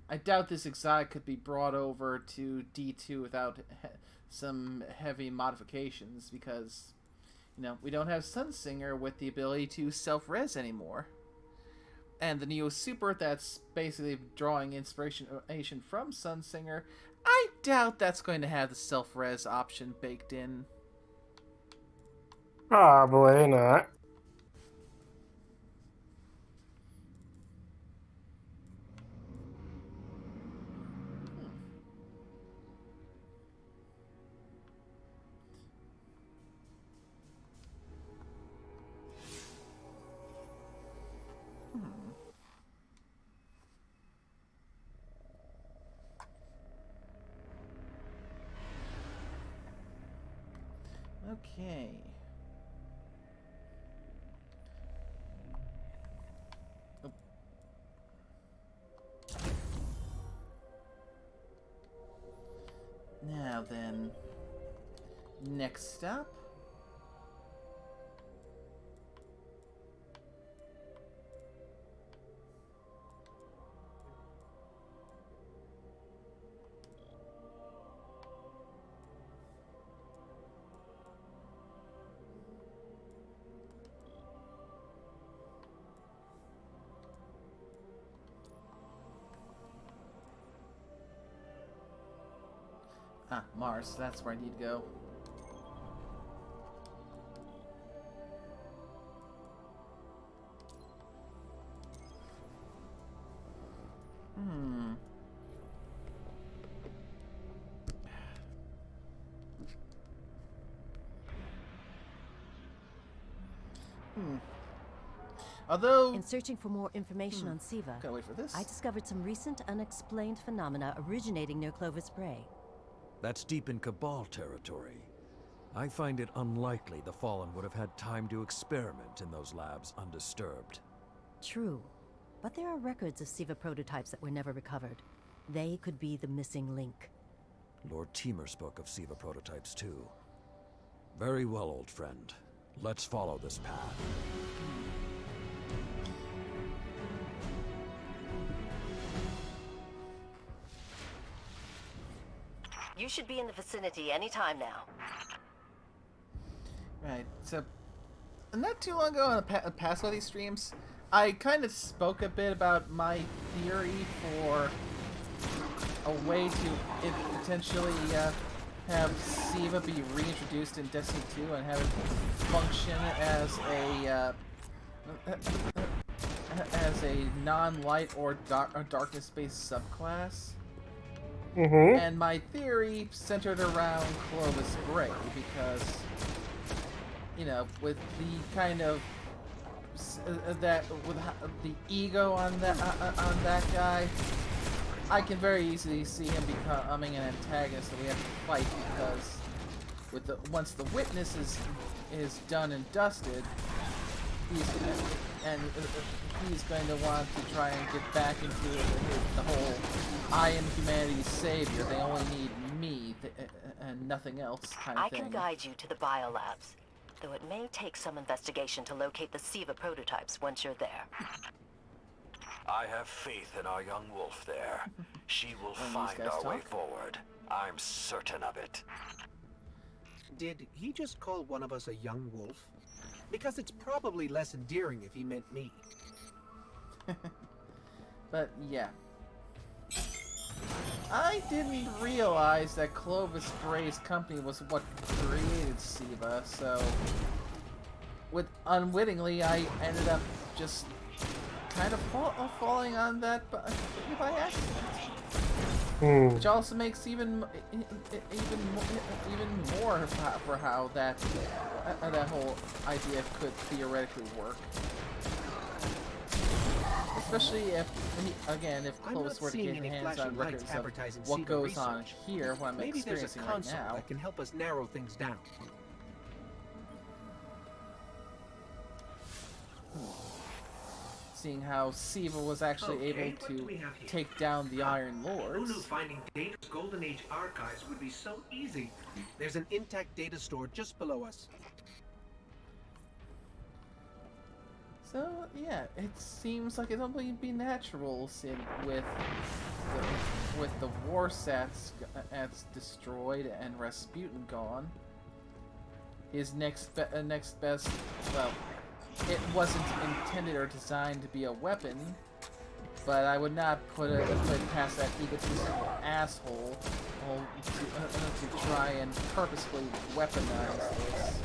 I doubt this exotic could be brought over to D2 without some heavy modifications, because, we don't have Sunsinger with the ability to self-res anymore. And the Neo Super that's basically drawing inspiration from Sunsinger, I doubt that's going to have the self-res option baked in. Probably not. Okay. Oh. Now then, next stop. Ah, Mars, that's where I need to go. Although... In searching for more information on Siva, Gotta wait for this. I discovered some recent unexplained phenomena originating near Clovis Bray. That's deep in Cabal territory. I find it unlikely the Fallen would have had time to experiment in those labs undisturbed. True, but there are records of Siva prototypes that were never recovered. They could be the missing link. Lord Teemer spoke of Siva prototypes too. Very well, old friend. Let's follow this path. You should be in the vicinity any time now. Right, so not too long ago on a past one of these streams, I kind of spoke a bit about my theory for a way to potentially have Siva be reintroduced in Destiny 2 and have it function as a non-light or darkness-based subclass. And my theory centered around Clovis Bray because, you know, with the kind of the ego on that guy, I can very easily see him becoming an antagonist that we have to fight because once the witness is done and dusted, he's going to want to try and get back into the whole I am humanity's savior, they only need me and nothing else kind of thing. I can guide you to the biolabs, though it may take some investigation to locate the Siva prototypes once you're there. I have faith in our young wolf there. She will find our way forward. I'm certain of it. Did he just call one of us a young wolf? Because it's probably less endearing if he meant me. But yeah. I didn't realize that Clovis Bray's company was what created Siva, so unwittingly I ended up just kind of falling on that by accident. Which also makes even more for how that whole idea could theoretically work. Especially if Clovis were to get hands on records of what goes on here, what I'm experiencing right now. That can help us narrow things down. Seeing how Siva was actually able to take down the Iron Lords. Who knew finding Data's Golden Age archives would be so easy? There's an intact data store just below us. So yeah, it seems like it'll only be natural with the war sats destroyed and Rasputin gone. His next best, well, it wasn't intended or designed to be a weapon, but I would not put it past that egotistical asshole to try and purposefully weaponize this.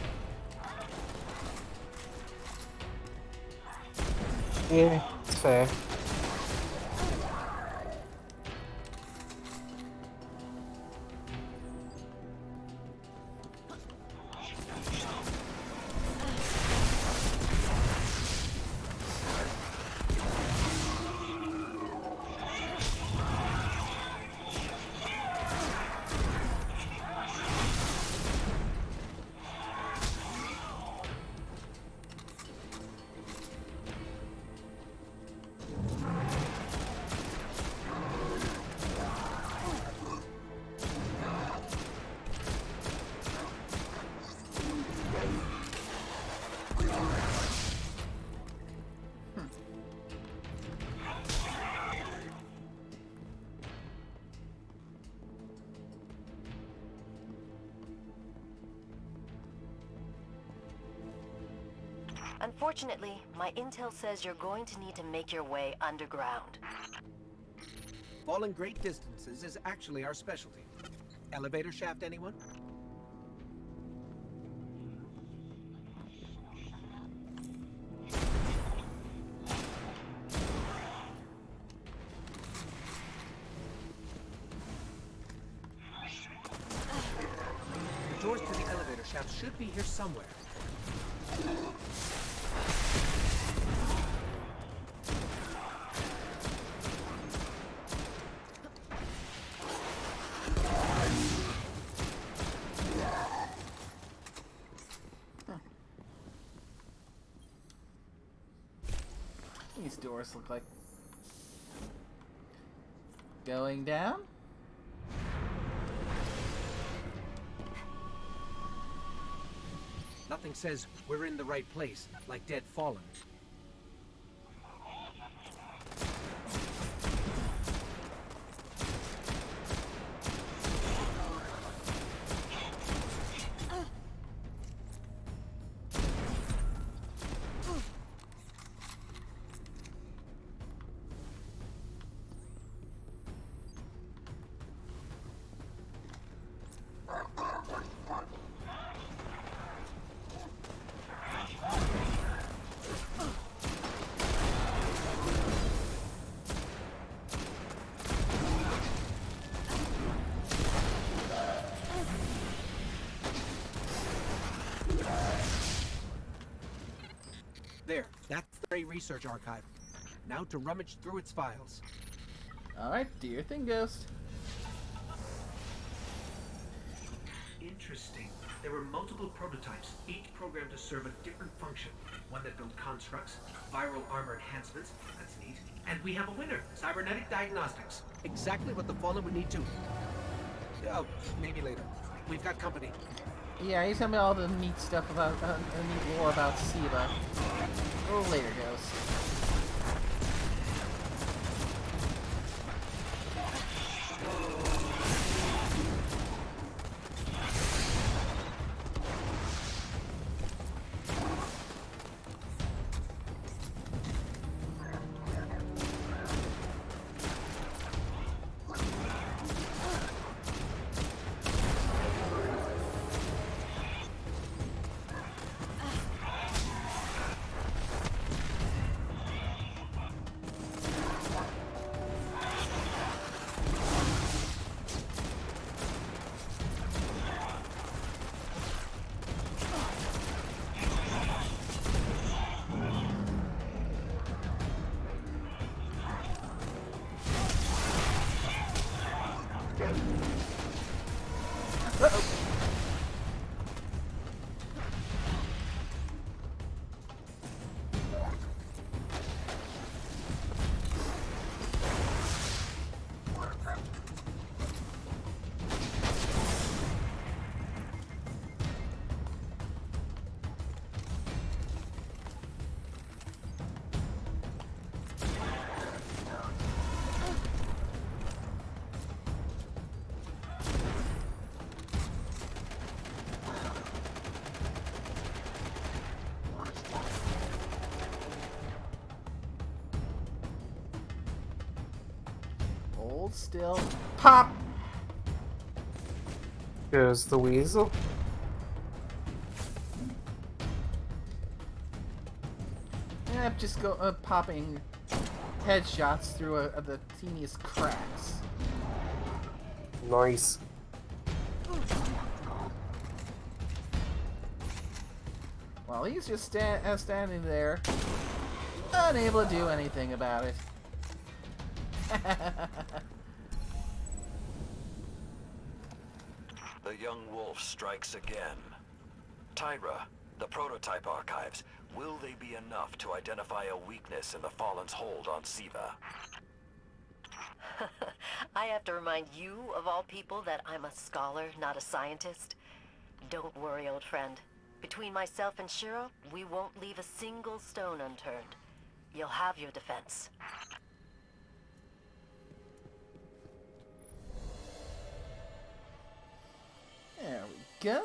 Yeah, it's fair. Unfortunately, my intel says you're going to need to make your way underground. Falling great distances is actually our specialty. Elevator shaft, anyone? The doors to the elevator shaft should be here somewhere. these doors look like? Going down? Nothing says we're in the right place, like Dead Fallen. There, that's the Ray Research Archive. Now to rummage through its files. Alright, do your thing, Ghost. Interesting. There were multiple prototypes, each programmed to serve a different function. One that built constructs, viral armor enhancements, that's neat. And we have a winner, cybernetic diagnostics. Exactly what the Fallen would need to... Oh, maybe later. We've got company. Yeah, you tell me all the neat stuff about, neat lore about Siva. A little later, Ghost. Hold still. Pop! Goes the weasel. Yep, just go popping headshots through the teeniest cracks. Nice. While he's just standing there, unable to do anything about it. The young wolf strikes again. Tyra, the prototype archives, will they be enough to identify a weakness in the Fallen's hold on Siva? I have to remind you, of all people, that I'm a scholar, not a scientist. Don't worry, old friend. Between myself and Shiro, we won't leave a single stone unturned. You'll have your defense. There we go.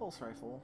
Pulse rifle.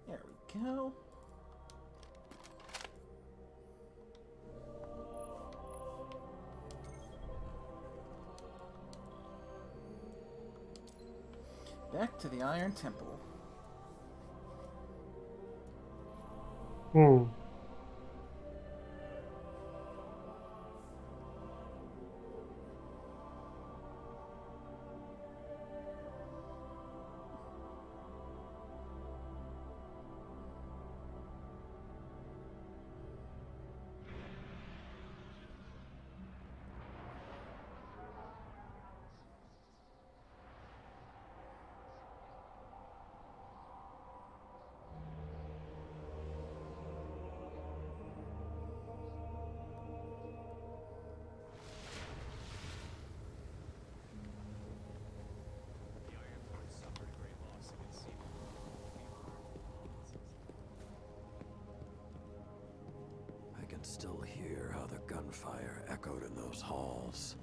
There we go. Back to the Iron Temple. Hmm. I can still hear how the gunfire echoed in those halls.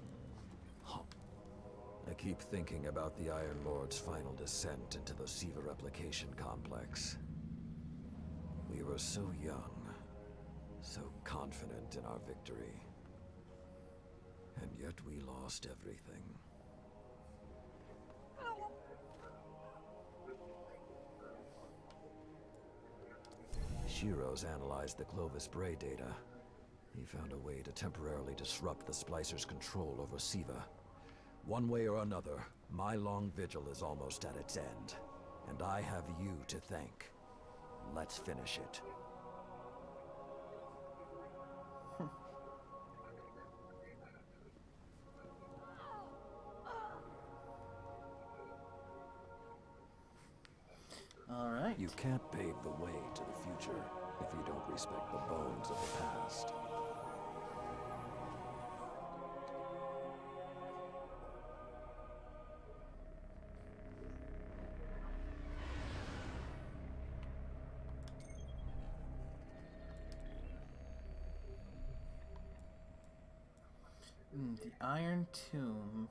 I keep thinking about the Iron Lord's final descent into the Siva replication complex. We were so young, so confident in our victory. And yet we lost everything. Shiro's analyzed the Clovis Bray data. He found a way to temporarily disrupt the Splicer's control over Siva. One way or another, my long vigil is almost at its end. And I have you to thank. Let's finish it. All right. You can't pave the way to the future if you don't respect the bones of the past. The Iron Tomb.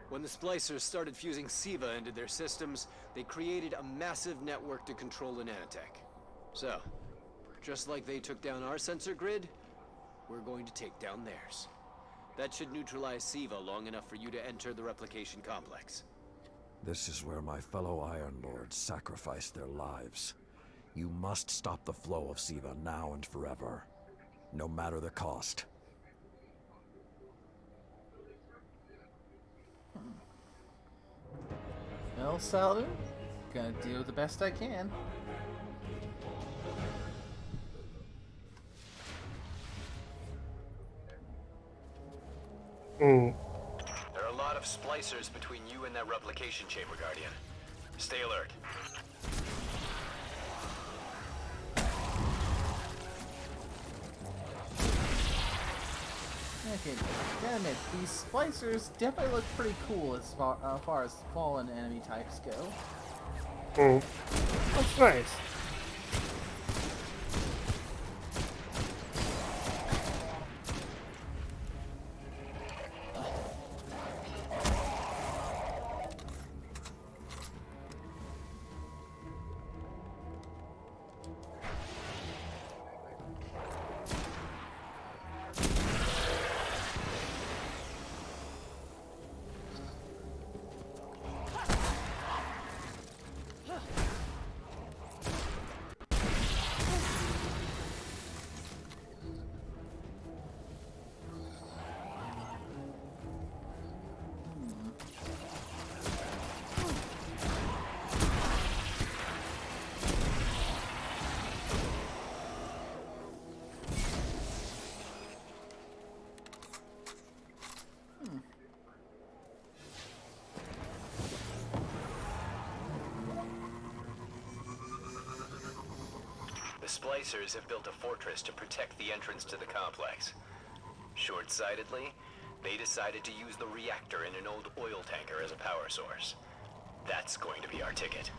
When the Splicers started fusing Siva into their systems, they created a massive network to control the nanotech. So, just like they took down our sensor grid, we're going to take down theirs. That should neutralize Siva long enough for you to enter the replication complex. This is where my fellow Iron Lords sacrificed their lives. You must stop the flow of Siva now and forever, no matter the cost. Well, Saladin, gonna do the best I can. There are a lot of splicers between you and that replication chamber, Guardian. Stay alert. Okay, gotta admit, these splicers definitely look pretty cool as far as fallen enemy types go. That's nice. Splicers have built a fortress to protect the entrance to the complex. Short-sightedly, they decided to use the reactor in an old oil tanker as a power source. That's going to be our ticket.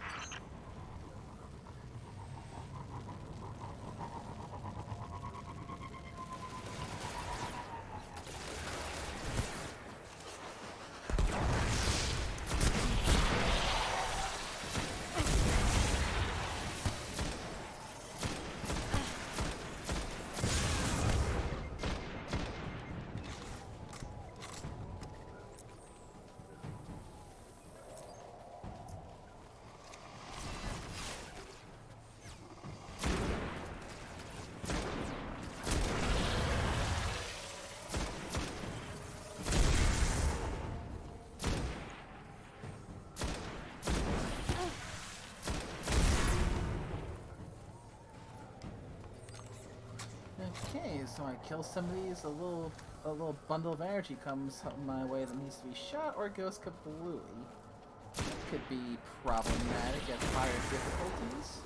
so I kill some of these, a little bundle of energy comes my way that needs to be shot, or goes kablooey. Could be problematic at higher difficulties.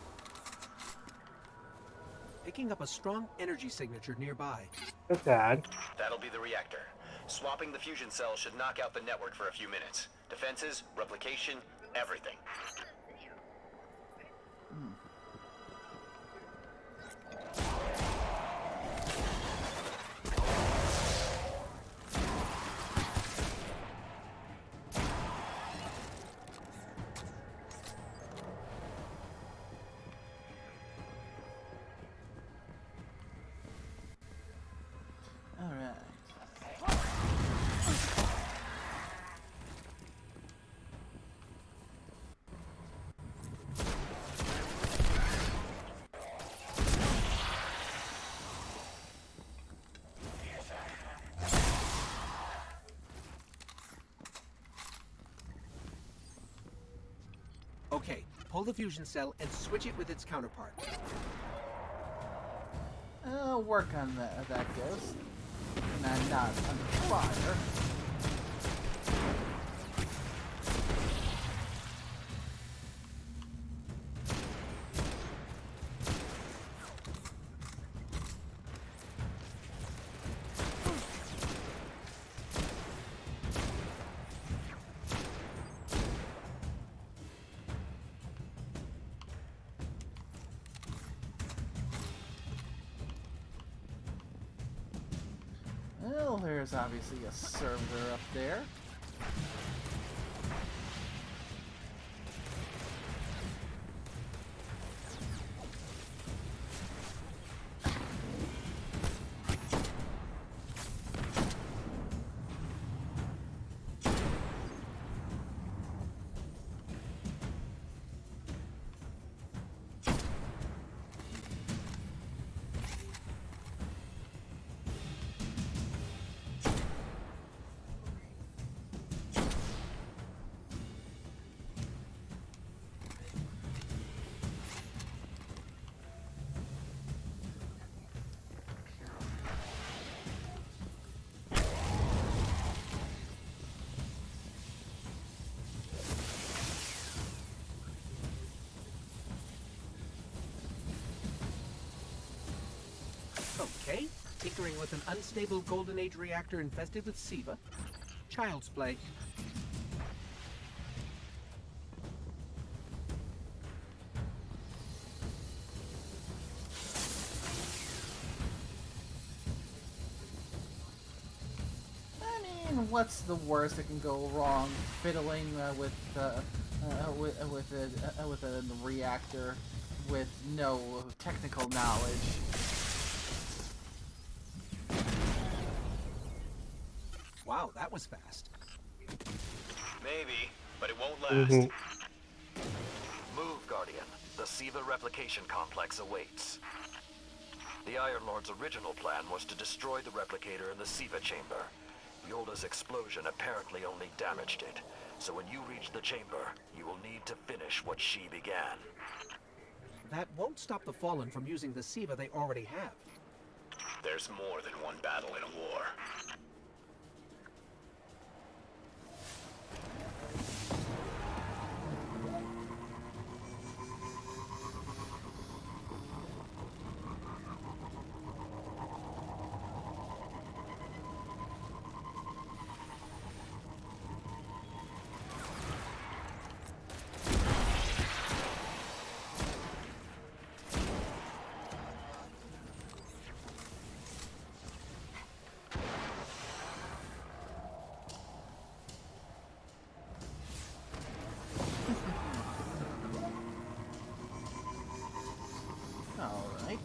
Picking up a strong energy signature nearby. That's bad. That'll be the reactor. Swapping the fusion cell should knock out the network for a few minutes. Defenses, replication, everything. Okay, pull the fusion cell and switch it with its counterpart. I'll work on that ghost. And I'm not under fire. Well, there's obviously a server up there. Okay, tinkering with an unstable Golden Age reactor infested with Siva. Child's play. I mean, what's the worst that can go wrong? Fiddling with a reactor with no technical knowledge. Wow, that was fast. Maybe, but it won't last. Move, Guardian. The Siva replication complex awaits. The Iron Lord's original plan was to destroy the replicator in the Siva chamber. Yolda's explosion apparently only damaged it. So when you reach the chamber, you will need to finish what she began. That won't stop the Fallen from using the Siva they already have. There's more than one battle in a war. Alright.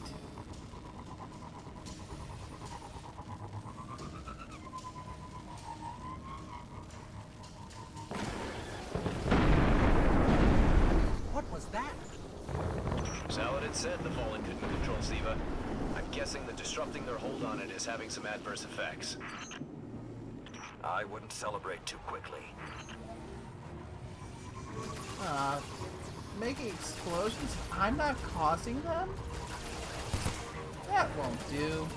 What was that? Saladin said the Fallen couldn't control Siva. I'm guessing that disrupting their hold on it is having some adverse effects. I wouldn't celebrate too quickly. Making explosions? I'm not causing them? That won't do.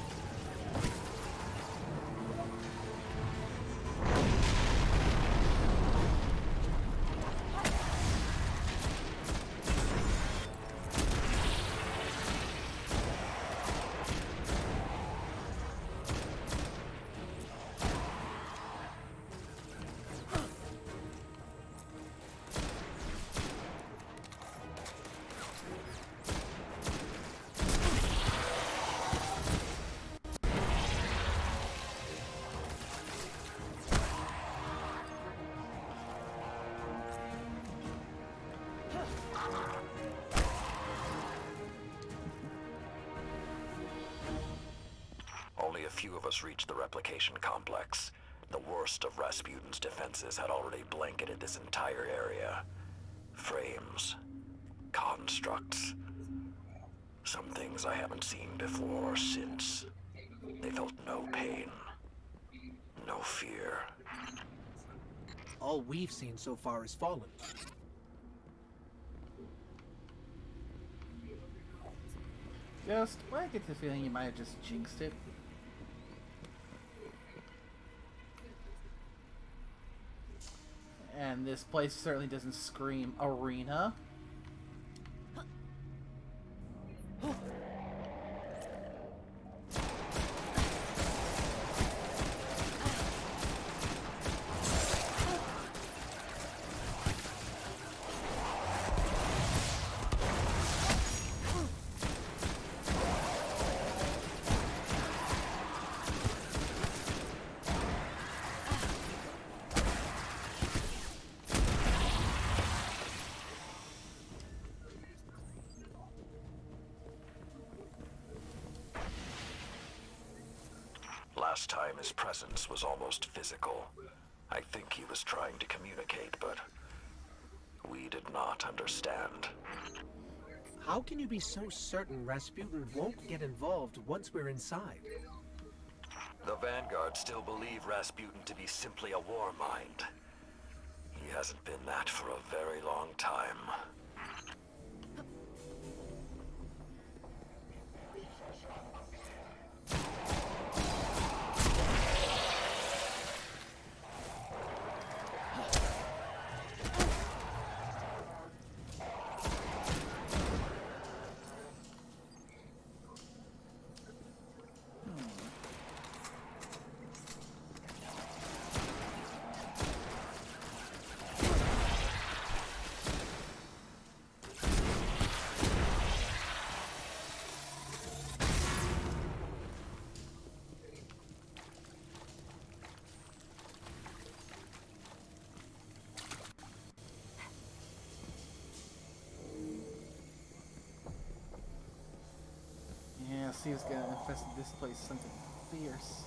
Only a few of us reached the replication complex. The worst of Rasputin's defenses had already blanketed this entire area. Frames, constructs, some things I haven't seen before or since. They felt no pain, no fear. All we've seen so far is fallen. Just, I get the feeling you might have just jinxed it. And this place certainly doesn't scream arena. Last time his presence was almost physical. I think he was trying to communicate, but we did not understand. How can you be so certain Rasputin won't get involved once we're inside? The Vanguard still believe Rasputin to be simply a war mind. He hasn't been that for a very long time. Yeah, Siva's gonna infest this place with something fierce.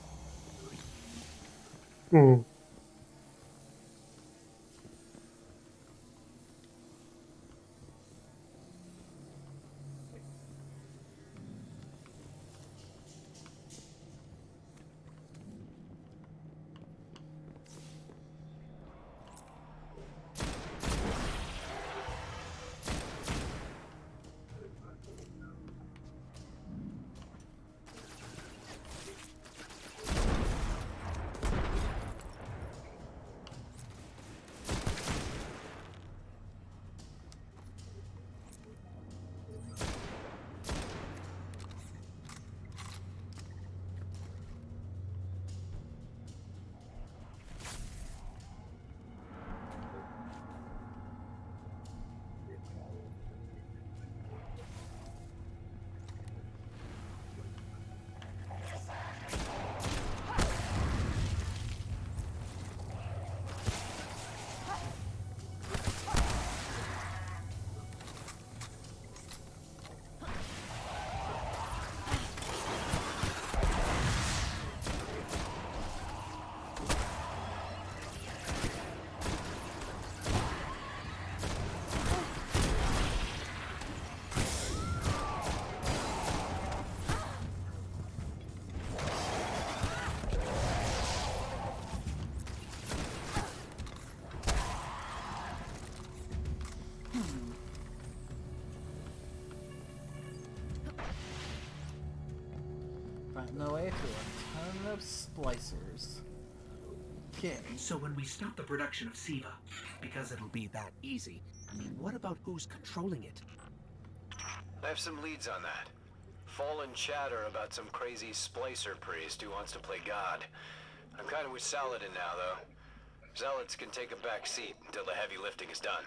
Find no way to it. of splicers. Okay. So when we stop the production of Siva, because it'll be that easy, what about who's controlling it? I have some leads on that. Fallen chatter about some crazy splicer priest who wants to play God. I'm kind of with Saladin now, though. Zealots can take a back seat until the heavy lifting is done.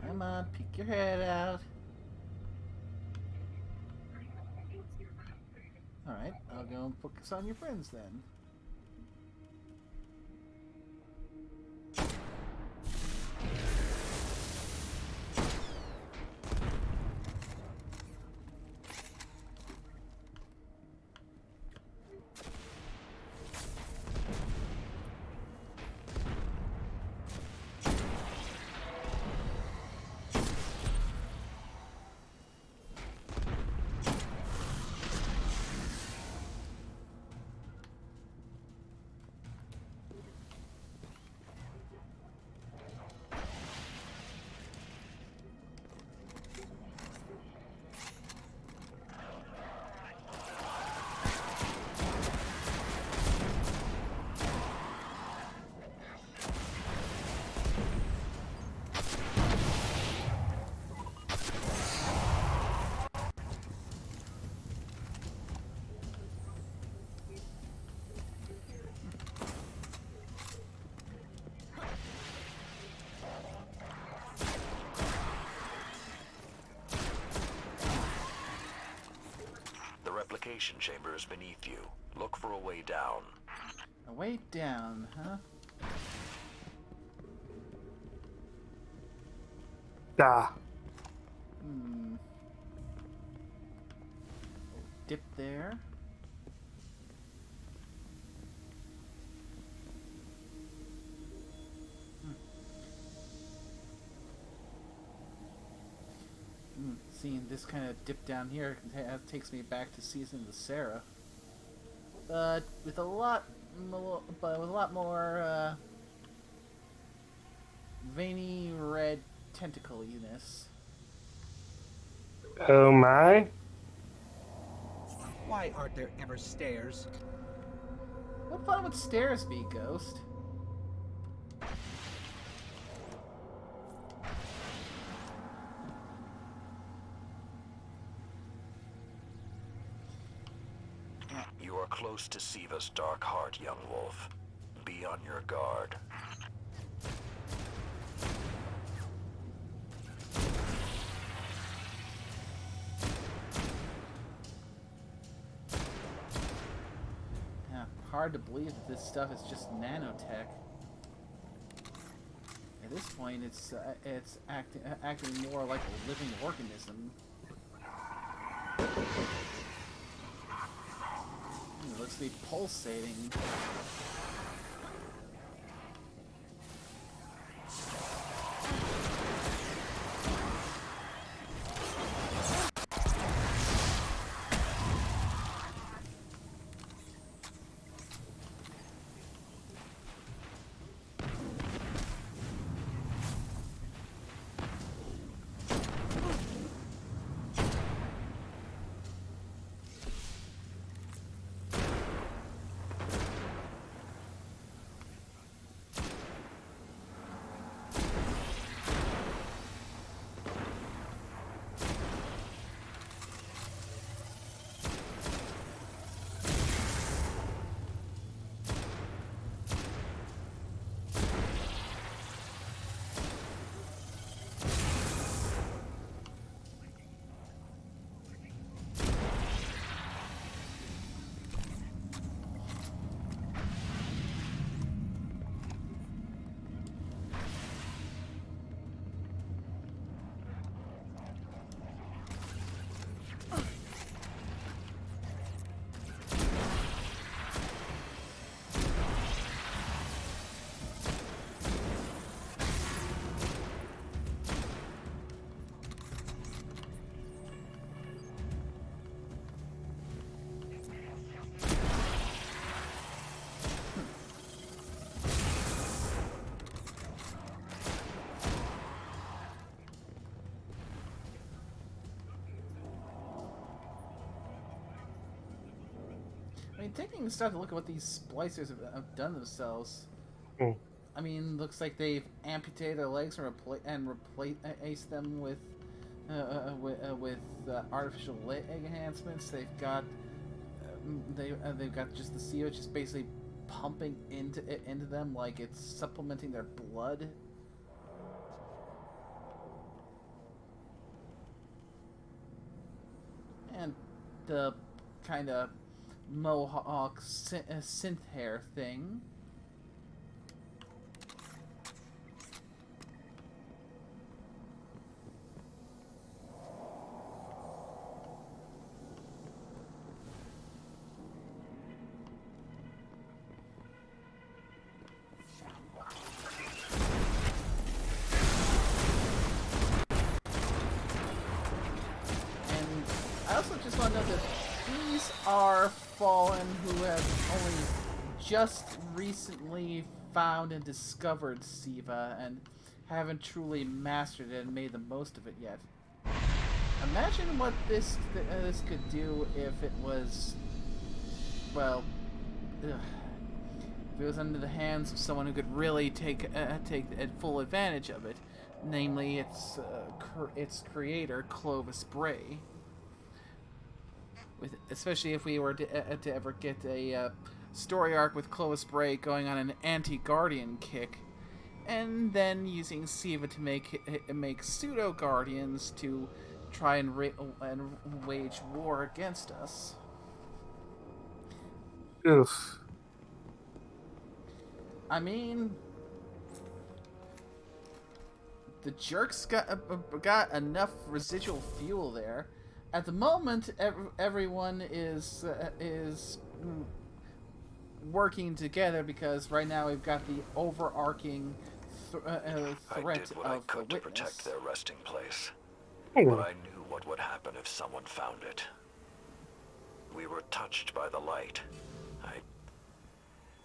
Come on, peek your head out. Alright, I'll go and focus on your friends then. Replication chamber is beneath you. Look for a way down. A way down, huh? Dip there. Seeing this kind of dip down here takes me back to Season of the Sarah, but with a lot more veiny red tentacle-iness. Oh my! Why aren't there ever stairs? What fun would stairs be, Ghost? You are close to Siva's dark heart, young wolf. Be on your guard. Yeah, hard to believe that this stuff is just nanotech. At this point, it's acting more like a living organism. It looks to be pulsating. mean, taking a step to look at what these splicers have done themselves. Hmm. I mean, looks like they've amputated their legs and replaced them with artificial leg enhancements. They've got they've got just the Siva just basically pumping into them like it's supplementing their blood. And the kind of mohawk synth hair thing. I also just want to note that these are Fallen who have only just recently found and discovered Siva and haven't truly mastered it and made the most of it yet. Imagine what this could do if it was, well, if it was under the hands of someone who could really take full advantage of it, namely its creator, Clovis Bray. Especially if we were to ever get a story arc with Clovis Bray going on an anti-Guardian kick, and then using Siva to make pseudo-Guardians to try and wage war against us. Oof. I mean, the jerks got enough residual fuel there. At the moment, everyone is working together because right now we've got the overarching threat I did what of I could the to protect their resting place, Oh. but I knew what would happen if someone found it. We were touched by the light.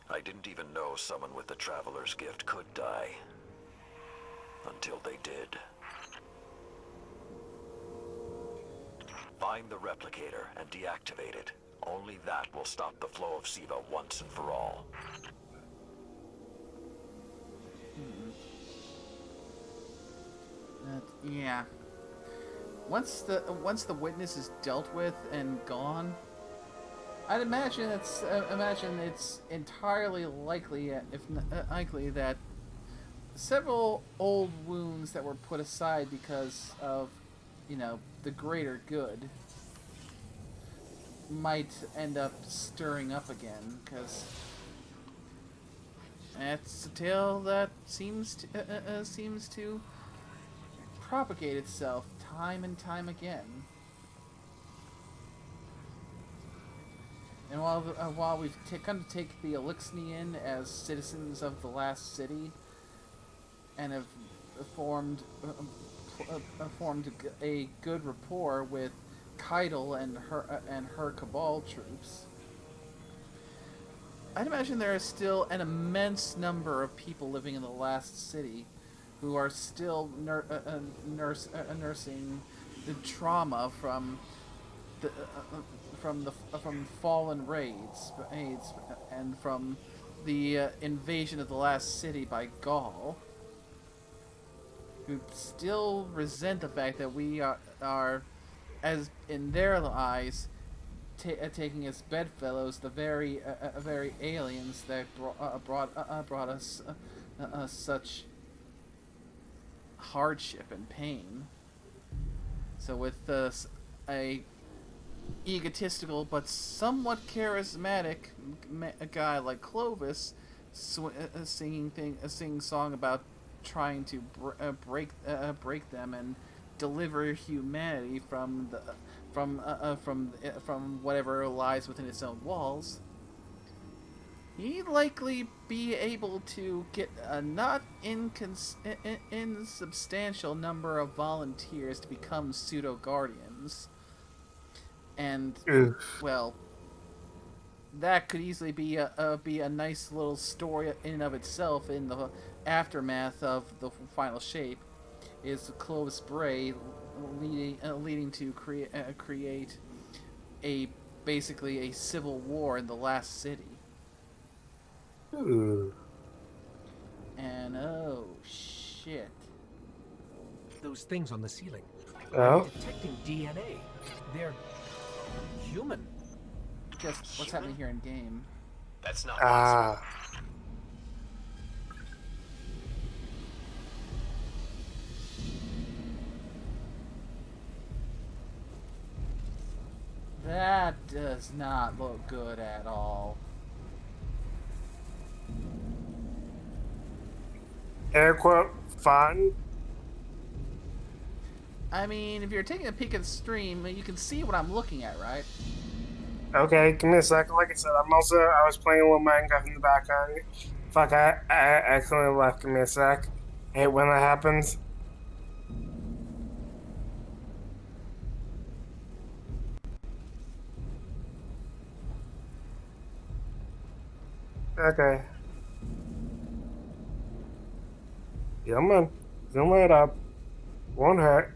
I didn't even know someone with the Traveler's Gift could die. Until they did. Find the replicator and deactivate it. Only that will stop the flow of Siva once and for all. Yeah. Once the witness is dealt with and gone, I'd imagine it's entirely likely, likely that several old wounds that were put aside because of, the greater good might end up stirring up again, because it's a tale that seems to propagate itself time and time again. And while we've come to take the Elixian as citizens of the last city, and have formed a good rapport with Keitel and her Cabal troops, I'd imagine there is still an immense number of people living in the last city who are still nursing the trauma from fallen raids and from the invasion of the last city by Gaul, who still resent the fact that we are as in their eyes, taking as bedfellows the very aliens that brought us such hardship and pain. So with a egotistical but somewhat charismatic a guy like Clovis singing a song about trying to break them and deliver humanity from whatever lies within its own walls, he'd likely be able to get a not insubstantial number of volunteers to become pseudo-guardians. And, well, that could easily be a nice little story in and of itself in the aftermath of the final shape, is Clovis Bray leading to create a basically a civil war in the last city. Ooh. And oh shit. Those things on the ceiling. Oh? I'm detecting DNA. They're human. Just what's happening here in game. That's not possible. That does not look good at all. Air quote, fun? I mean, if you're taking a peek at the stream, you can see what I'm looking at, right? Okay, give me a second. Like I said, I was playing with Minecraft in the background. Fuck, I accidentally left. Give me a sec. I hate when that happens. Okay. Yeah, man. Zoom it up. Won't hurt.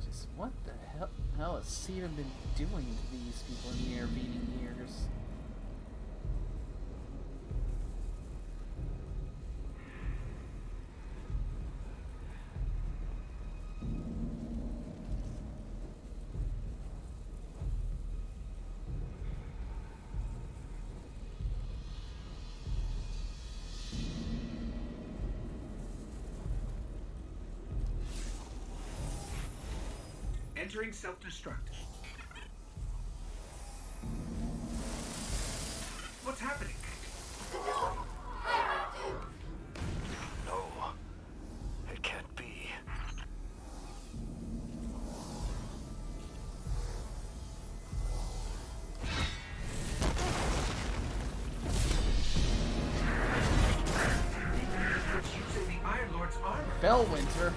Just what the hell has Siva been doing to these people in the intervening years? Entering self-destruct. What's happening? No. It can't be. It's using the Iron Lord's armor. Bellwinter.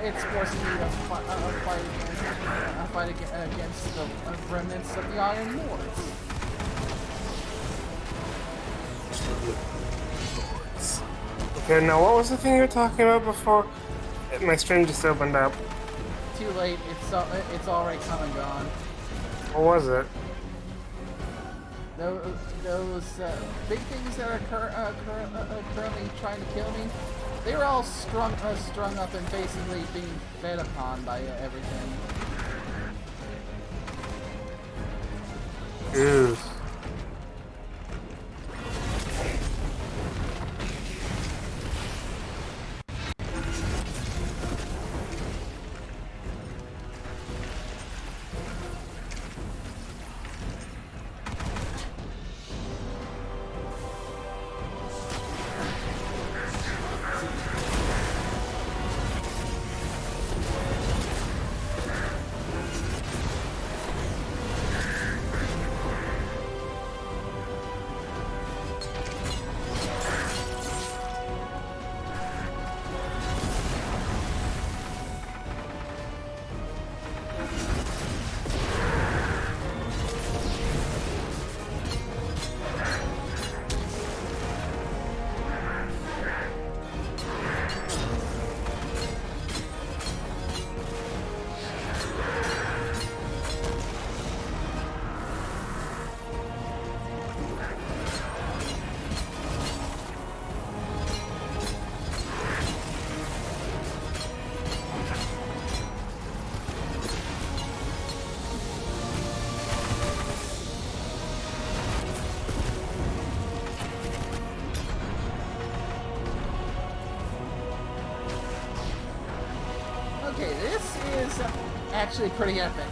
It's forcing me to fight against the remnants of the Iron Lords. Okay, now what was the thing you were talking about before? My stream just opened up. Too late. It's already come and gone. What was it? Those big things that are currently trying to kill me. They were all strung up and basically being fed upon by everything. Ew. Okay, this is actually pretty epic.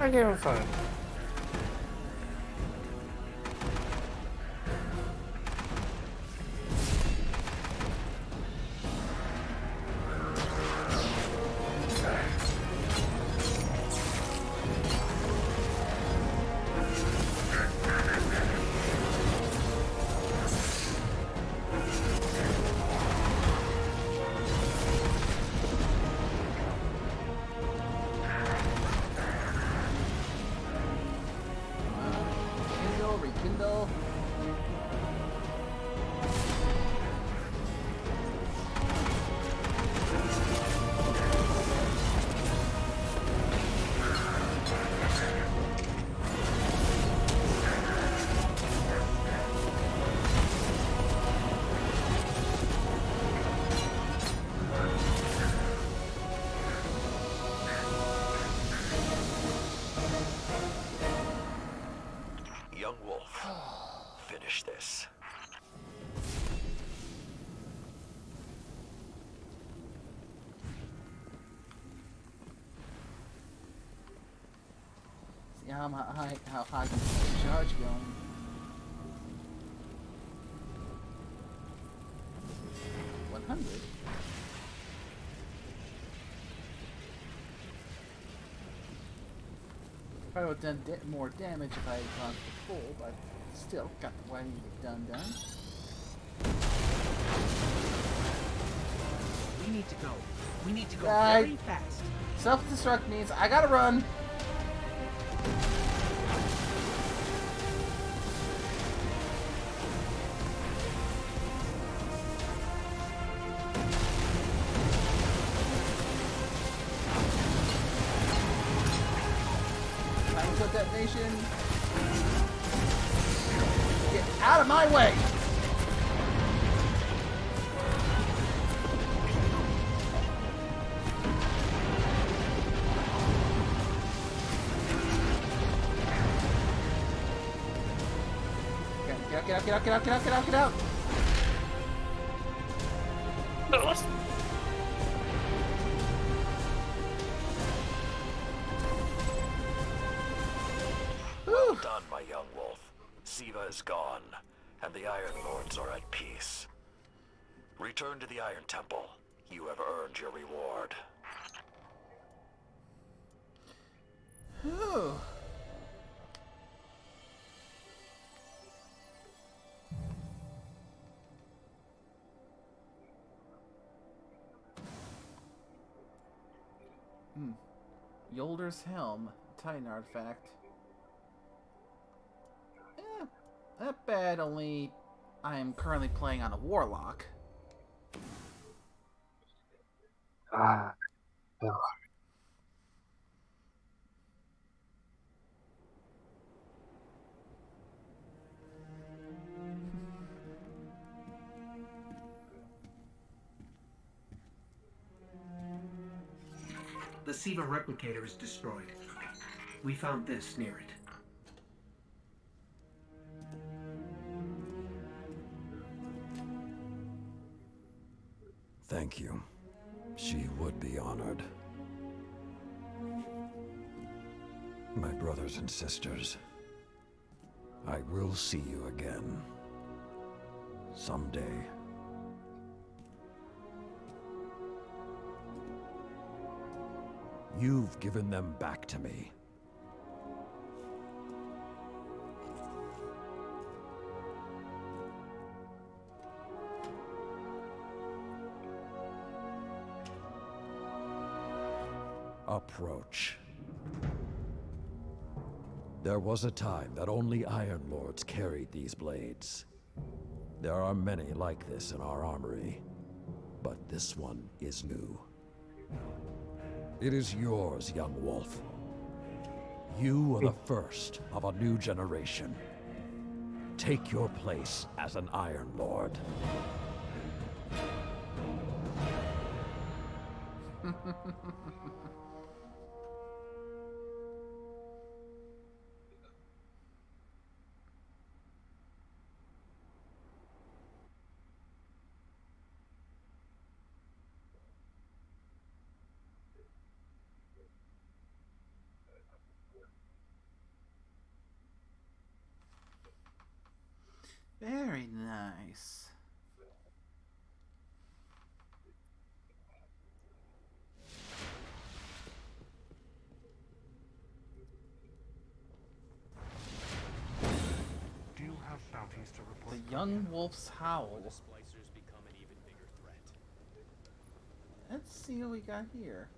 I gave him fun. Rekindle. Young Wolf, finish this. See how high can the charge going. $100. Probably would have done more damage if I had gone for full, but still got what I needed done. We need to go. We need to go very fast. Self-destruct means I gotta run. Detonation. Get out of my way! Get out! Well done, my young wolf. Siva is gone, and the Iron Lords are at peace. Return to the Iron Temple. You have earned your reward. Yolder's Helm, Titan artifact. Not bad, only I am currently playing on a Warlock. Ah, no. The Siva replicator is destroyed. We found this near it. Thank you. She would be honored. My brothers and sisters, I will see you again. Someday. You've given them back to me. Approach. There was a time that only Iron Lords carried these blades. There are many like this in our armory, but this one is new. It is yours, young wolf. You are the first of a new generation. Take your place as an Iron Lord. Very nice. Do you have bounties to report? The young wolf's howl. The splicers become an even bigger threat. Let's see what we got here.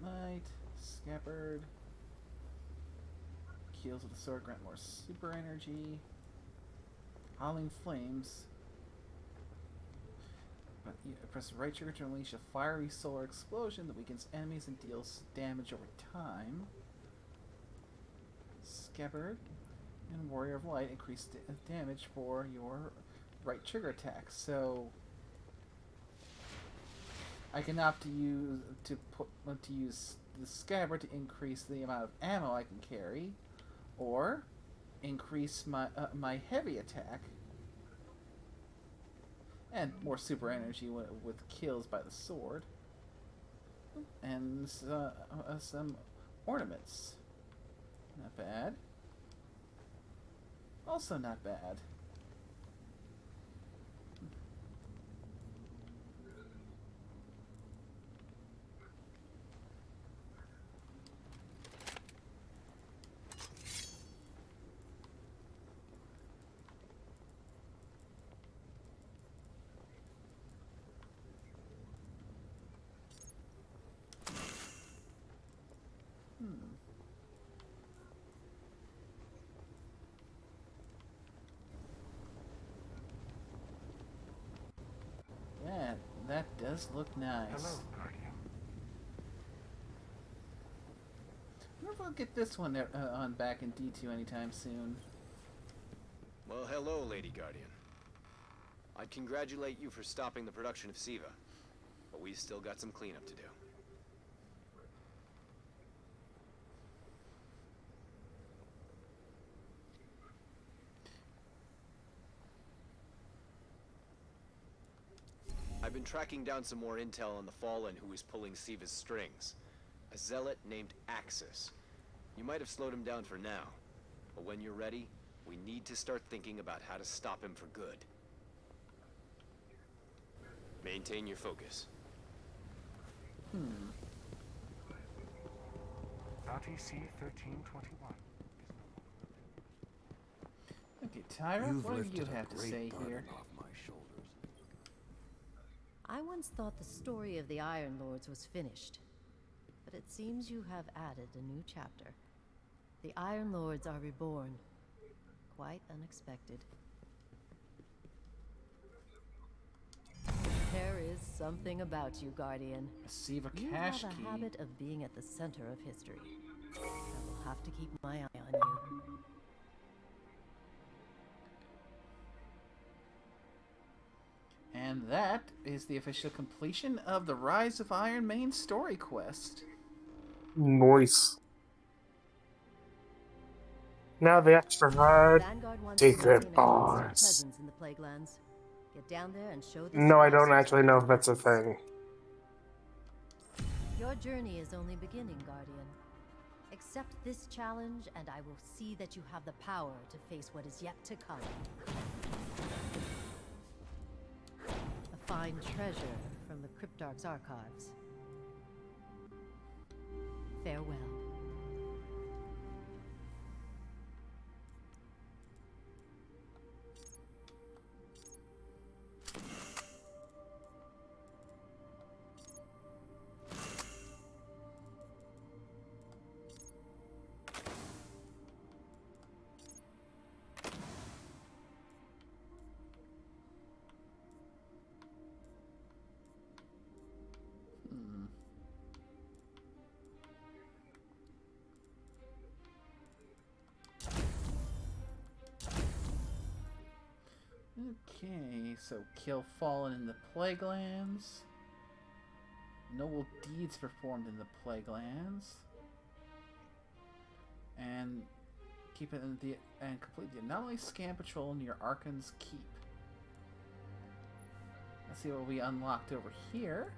Knight, Scabbard. Keels with the sword grant more super energy. Howling flames. But you press the right trigger to unleash a fiery solar explosion that weakens enemies and deals damage over time. Scabbard and Warrior of Light increase damage for your right trigger attack. So I can opt to use the Scabbard to increase the amount of ammo I can carry, or increase my my heavy attack and more super energy with kills by the sword, and some ornaments. Not bad. Also not bad. Yeah, that does look nice. Hello, Guardian. I wonder if we'll get this one on back in D2 anytime soon. Well, hello, Lady Guardian. I'd congratulate you for stopping the production of Siva, but we've still got some cleanup to do. I've been tracking down some more intel on the Fallen who is pulling Siva's strings. A zealot named Axis. You might have slowed him down for now, but when you're ready, we need to start thinking about how to stop him for good. Maintain your focus. Bounty C-1321. Okay, Tyra, You've what do lifted you a have to great say burden here? off my shoulders. I once thought the story of the Iron Lords was finished, but it seems you have added a new chapter. The Iron Lords are reborn. Quite unexpected. There is something about you, Guardian. A Siva You cash have a key. habit of being at the center of history. I will have to keep my eye on you. And that is the official completion of the Rise of Iron main story quest. Nice. Now the extra hard Vanguard wants to secret maintain a constant boss. presence in the Plaguelands. Get down there and show this No, I don't forces actually what know it if that's a is. thing. Your journey is only beginning, Guardian. Accept this challenge, and I will see that you have the power to face what is yet to come. A fine treasure from the Cryptarch's archives. Farewell. Okay, so kill Fallen in the Plaguelands. Noble deeds performed in the Plaguelands. And keep it in the and complete the anomaly scan patrol near Arkan's Keep. Let's see what we unlocked over here.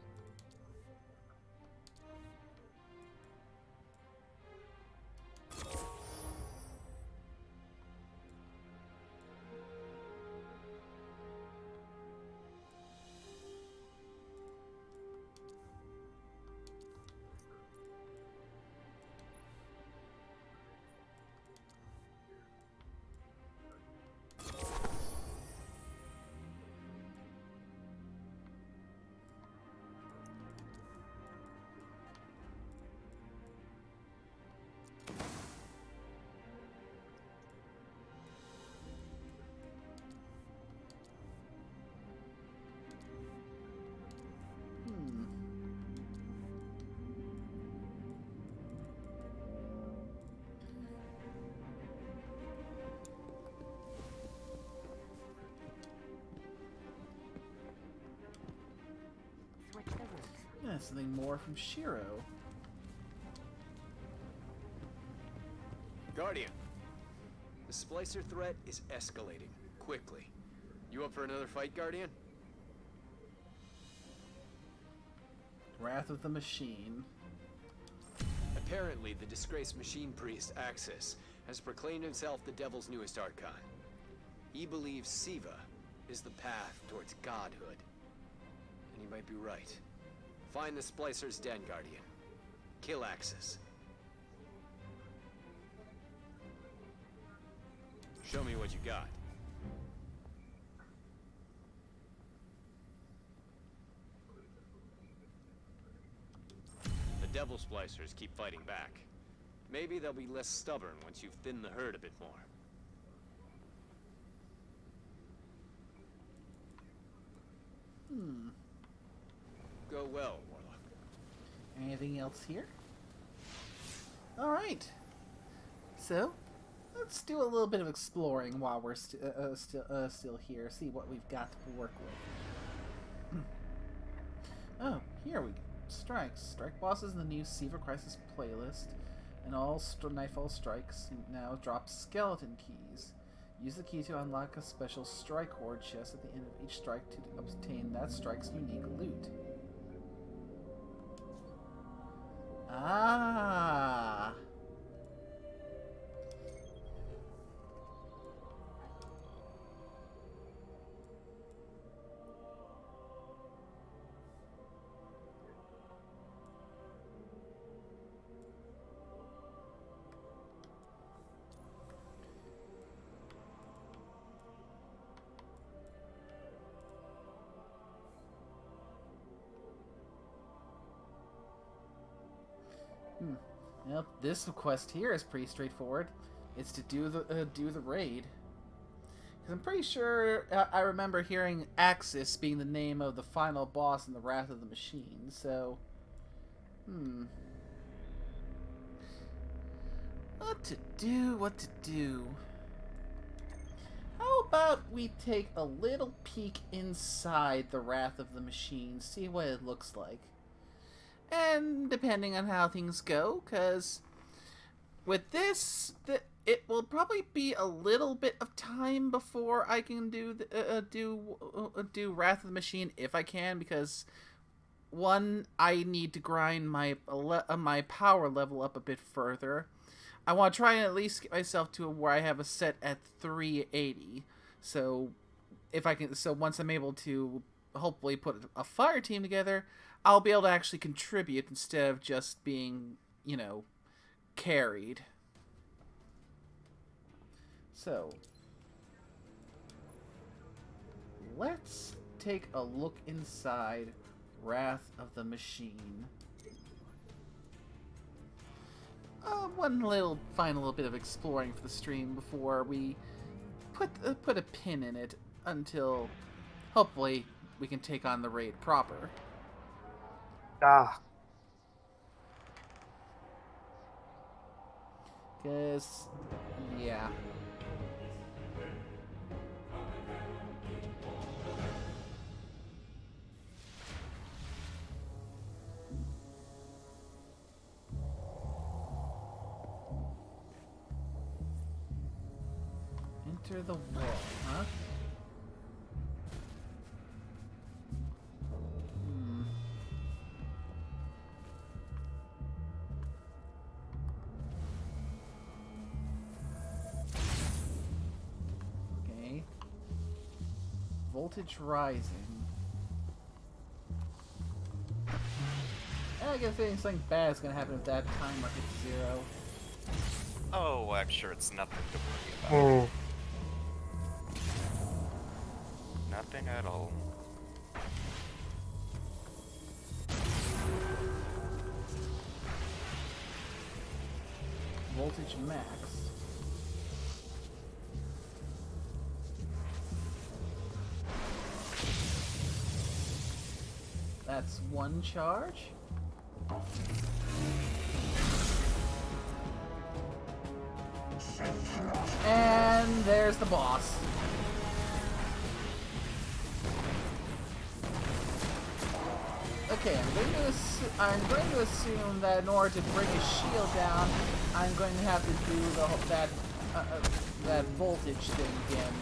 That's something more from Shiro. Guardian, the Splicer threat is escalating quickly. You up for another fight, Guardian? Wrath of the Machine. Apparently, the disgraced machine priest Axis has proclaimed himself the Devil's newest archon. He believes Siva is the path towards godhood. And he might be right. Find the Splicer's den, Guardian. Kill Axis. Show me what you got. The Devil Splicers keep fighting back. Maybe they'll be less stubborn once you've thinned the herd a bit more. Go well, Warlock. Anything else here? Alright. So, let's do a little bit of exploring while we're still here. See what we've got to work with. Oh, here we go. Strikes. Strike bosses in the new Siva Crisis playlist. And all Nightfall strikes now drop skeleton keys. Use the key to unlock a special strike horde chest at the end of each strike to obtain that strike's unique loot. Ah! Well, this quest here is pretty straightforward. It's to do the raid. Because I'm pretty sure I remember hearing Axis being the name of the final boss in the Wrath of the Machine. So, what to do? How about we take a little peek inside the Wrath of the Machine, see what it looks like. And depending on how things go, because with this, it will probably be a little bit of time before I can do Wrath of the Machine, if I can, because one, I need to grind my power level up a bit further. I want to try and at least get myself to where I have a set at 380. So if I can, once I'm able to hopefully put a fire team together, I'll be able to actually contribute instead of just being, carried. So, let's take a look inside Wrath of the Machine. One final bit of exploring for the stream before we put a pin in it until hopefully we can take on the raid proper. Because, yeah. Enter the wall, huh? Okay. Voltage rising. I get a feeling something bad is gonna happen if that timer hits 0. Oh, I'm sure it's nothing to worry about. Nothing at all. Voltage max. That's one charge. And there's the boss. Okay, I'm going to assume that in order to bring his shield down, I'm going to have to do that voltage thing again.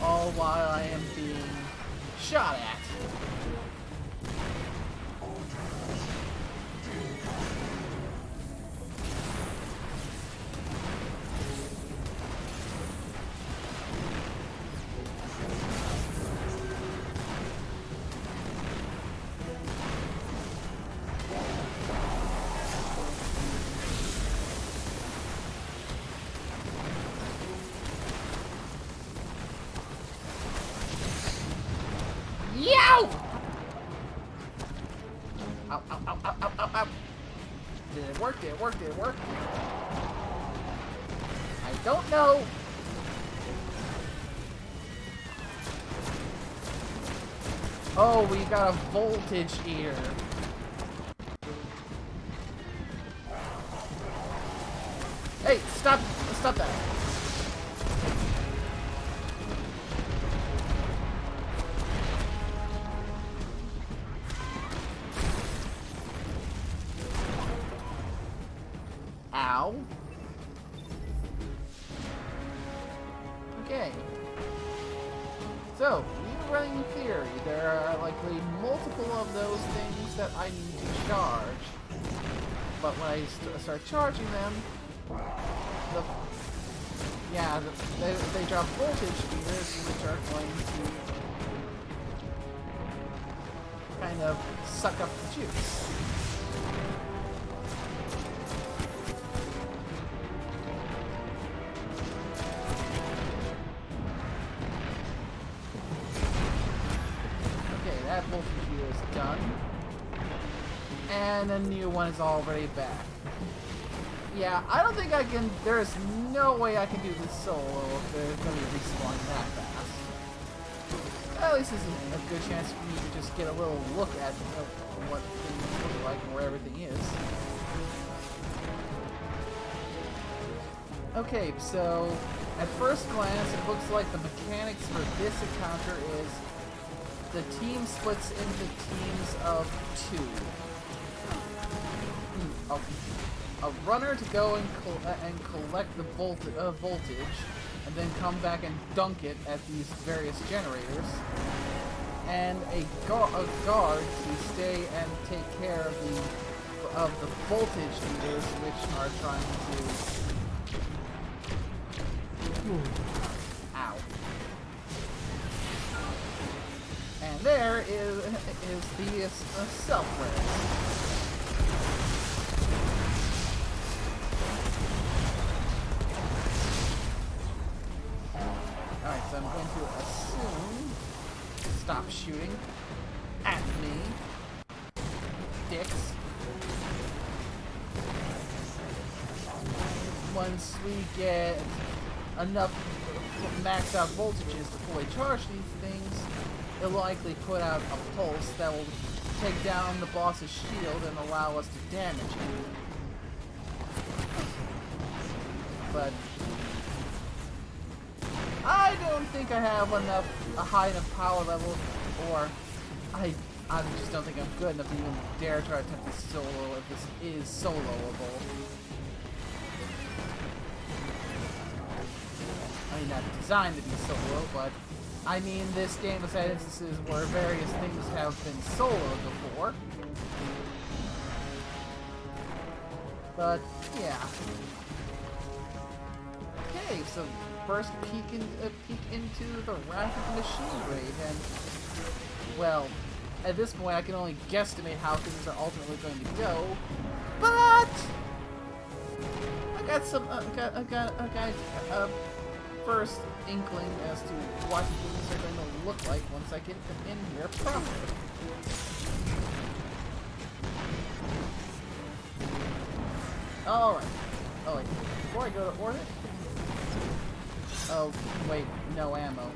All while I am being shot at. Yow! Ow, ow, ow, ow, ow, ow, ow. Did it work? Did it work? Did it work? I don't know. Oh, we got a voltage eater. Hey, stop that. Ow. Okay. So, running theory, there are likely multiple of those things that I need to charge. But when I start charging them, they drop voltage meters, which are going to kind of suck up the juice. That voltage meter is done. And a new one is already back. Yeah, I don't think I can... There's no way I can do this solo if they're going to be respawning that fast. At least this is a good chance for me to just get a little look at what things look like and where everything is. Okay, so at first glance, it looks like the mechanics for this encounter is the team splits into teams of two. A runner to go and collect the voltage, and then come back and dunk it at these various generators, and a guard to stay and take care of the voltage meters, which are trying to. Ow. And there is the self-res. Alright, so I'm going to assume... Stop shooting at me, dicks. Once we get enough maxed out voltages to fully charge these things, it'll likely put out a pulse that will take down the boss's shield and allow us to damage him. But I don't think I have a high enough power level, or I just don't think I'm good enough to even dare try to attempt this solo if this is soloable. I mean, not designed to be solo, but I mean, this game has had instances where various things have been soloed before. But, yeah. Okay, so first peek into the Wrath Machine Raid, and, well, at this point I can only guesstimate how things are ultimately going to go, but I got some, first inkling as to what things are going to look like once I get them in here properly. Alright. Oh wait, before I go to orbit... Oh, wait, no ammo.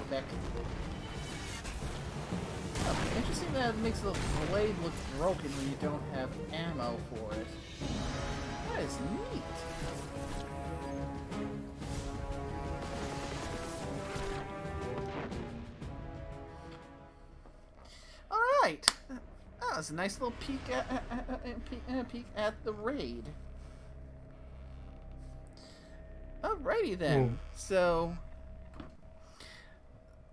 Beck. Interesting that it makes the blade look broken when you don't have ammo for it. That is neat. That was a nice little peek peek at the raid. Alrighty then. So,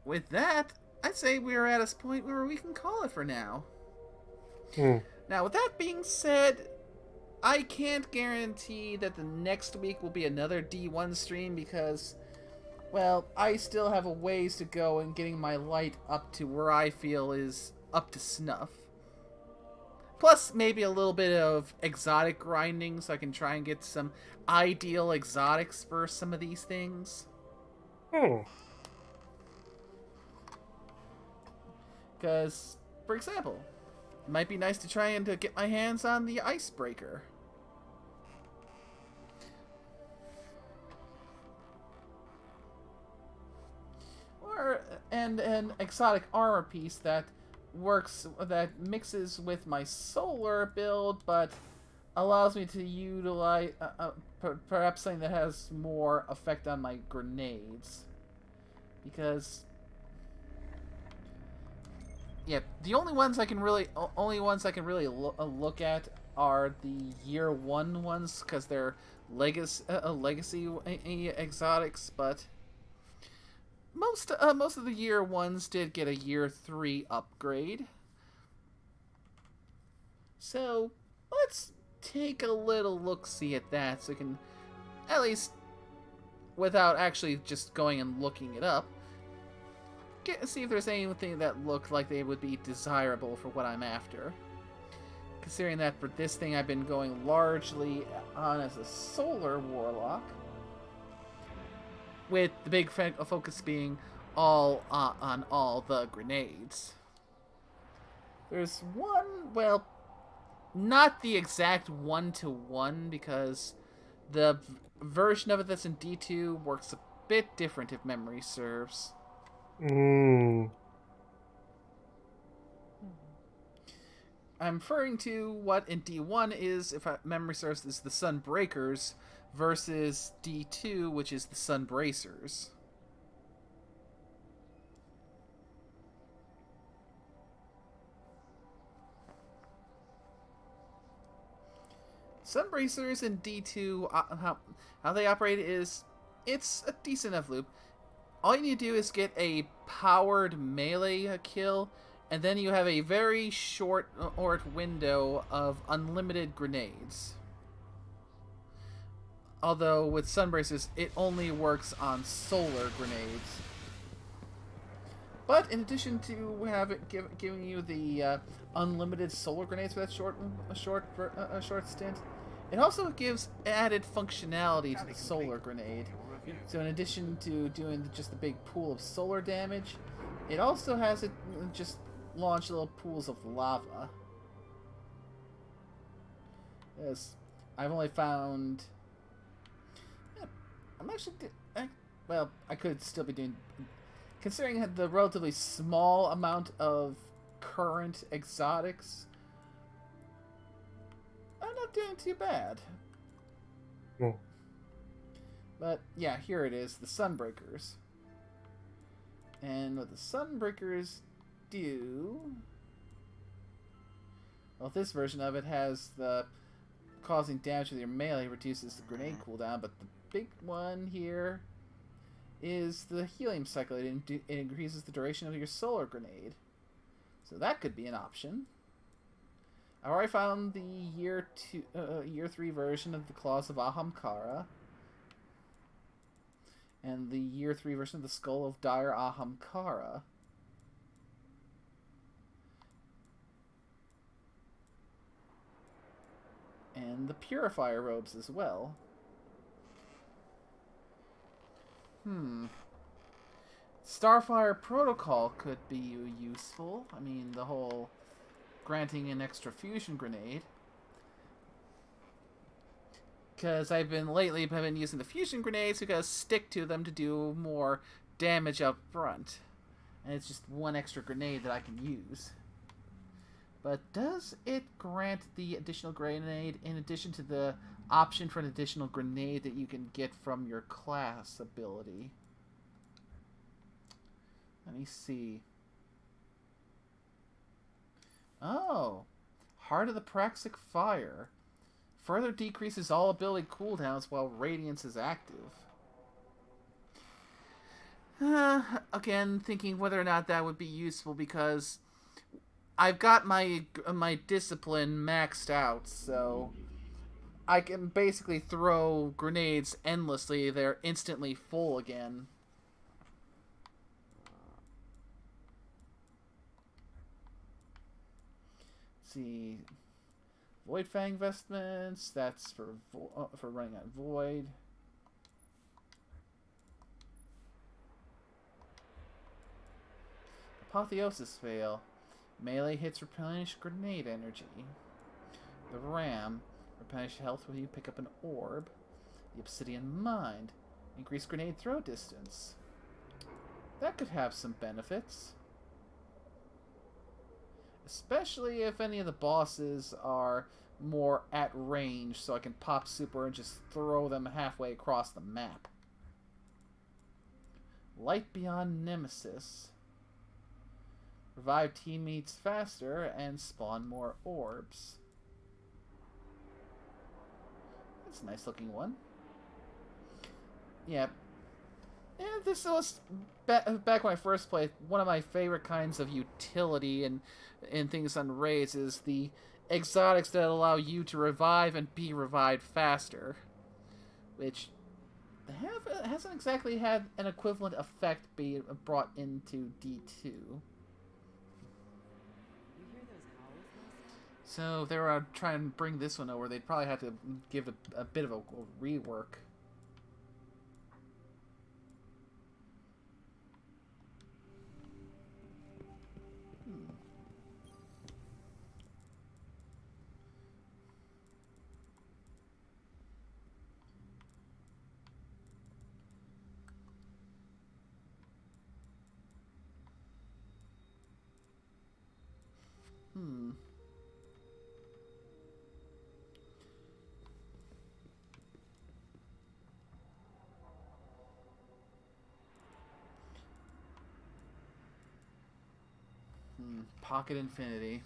with that, I'd say we're at a point where we can call it for now. Now, with that being said, I can't guarantee that the next week will be another D1 stream because, well, I still have a ways to go in getting my light up to where I feel is up to snuff. Plus, maybe a little bit of exotic grinding so I can try and get some ideal exotics for some of these things. Because, for example, it might be nice to try and to get my hands on the icebreaker. Or an exotic armor piece that mixes with my solar build, but allows me to utilize perhaps something that has more effect on my grenades, because yeah, the only ones I can really look at are the year 1 ones because they're legacy exotics, but most of the year 1s did get a year 3 upgrade. So let's take a little look-see at that so we can, at least without actually just going and looking it up, see if there's anything that looked like they would be desirable for what I'm after. Considering that for this thing I've been going largely on as a solar warlock, with the big focus being all on all the grenades. There's one, well, not the exact 1-to-1 because the version of it that's in D2 works a bit different if memory serves. I'm referring to what in D1 is, if memory serves, is the Sunbreakers versus D2, which is the Sunbracers. Sunbracers in D2, how they operate is, it's a decent enough loop. All you need to do is get a powered melee kill, and then you have a very short window of unlimited grenades. Although with Sunbracers, it only works on solar grenades. But in addition to giving you the unlimited solar grenades for that short stint, it also gives added functionality to the solar grenade. So in addition to doing just the big pool of solar damage, it also has it just launch little pools of lava. Yes, I've only found. I'm actually. Well, I could still be doing. Considering the relatively small amount of current exotics, I'm not doing too bad. But yeah, here it is, the Sunbreakers. And what the Sunbreakers do... Well, this version of it has the causing damage with your melee reduces the grenade cooldown, but the big one here is the helium cycle. It increases the duration of your solar grenade. So that could be an option. I already found the year 3 version of the Claws of Ahamkara. And the year 3 version of the Skull of Dire Ahamkara. And the Purifier robes as well. Starfire Protocol could be useful. I mean, the whole granting an extra fusion grenade. Because I've been using the fusion grenades because stick to them to do more damage up front. And it's just one extra grenade that I can use. But does it grant the additional grenade in addition to the option for an additional grenade that you can get from your class ability? Let me see. Oh, Heart of the Praxic Fire. Further decreases all ability cooldowns while Radiance is active. Again, thinking whether or not that would be useful because I've got my discipline maxed out, so I can basically throw grenades endlessly. They're instantly full again. Let's see, Void Fang Vestments. That's for running out Void. Apotheosis Veil. Melee hits replenish grenade energy. The Ram. Replenish health when you pick up an orb. The Obsidian Mind. Increase grenade throw distance. That could have some benefits. Especially if any of the bosses are more at range, so I can pop super and just throw them halfway across the map. Light Beyond Nemesis. Revive teammates faster and spawn more orbs. That's a nice looking one. Yeah. This was back when I first played. One of my favorite kinds of utility in things on raids is the exotics that allow you to revive and be revived faster, which hasn't exactly had an equivalent effect being brought into D2. So if they were trying to bring this one over, they'd probably have to give it a bit of a rework. Pocket Infinity.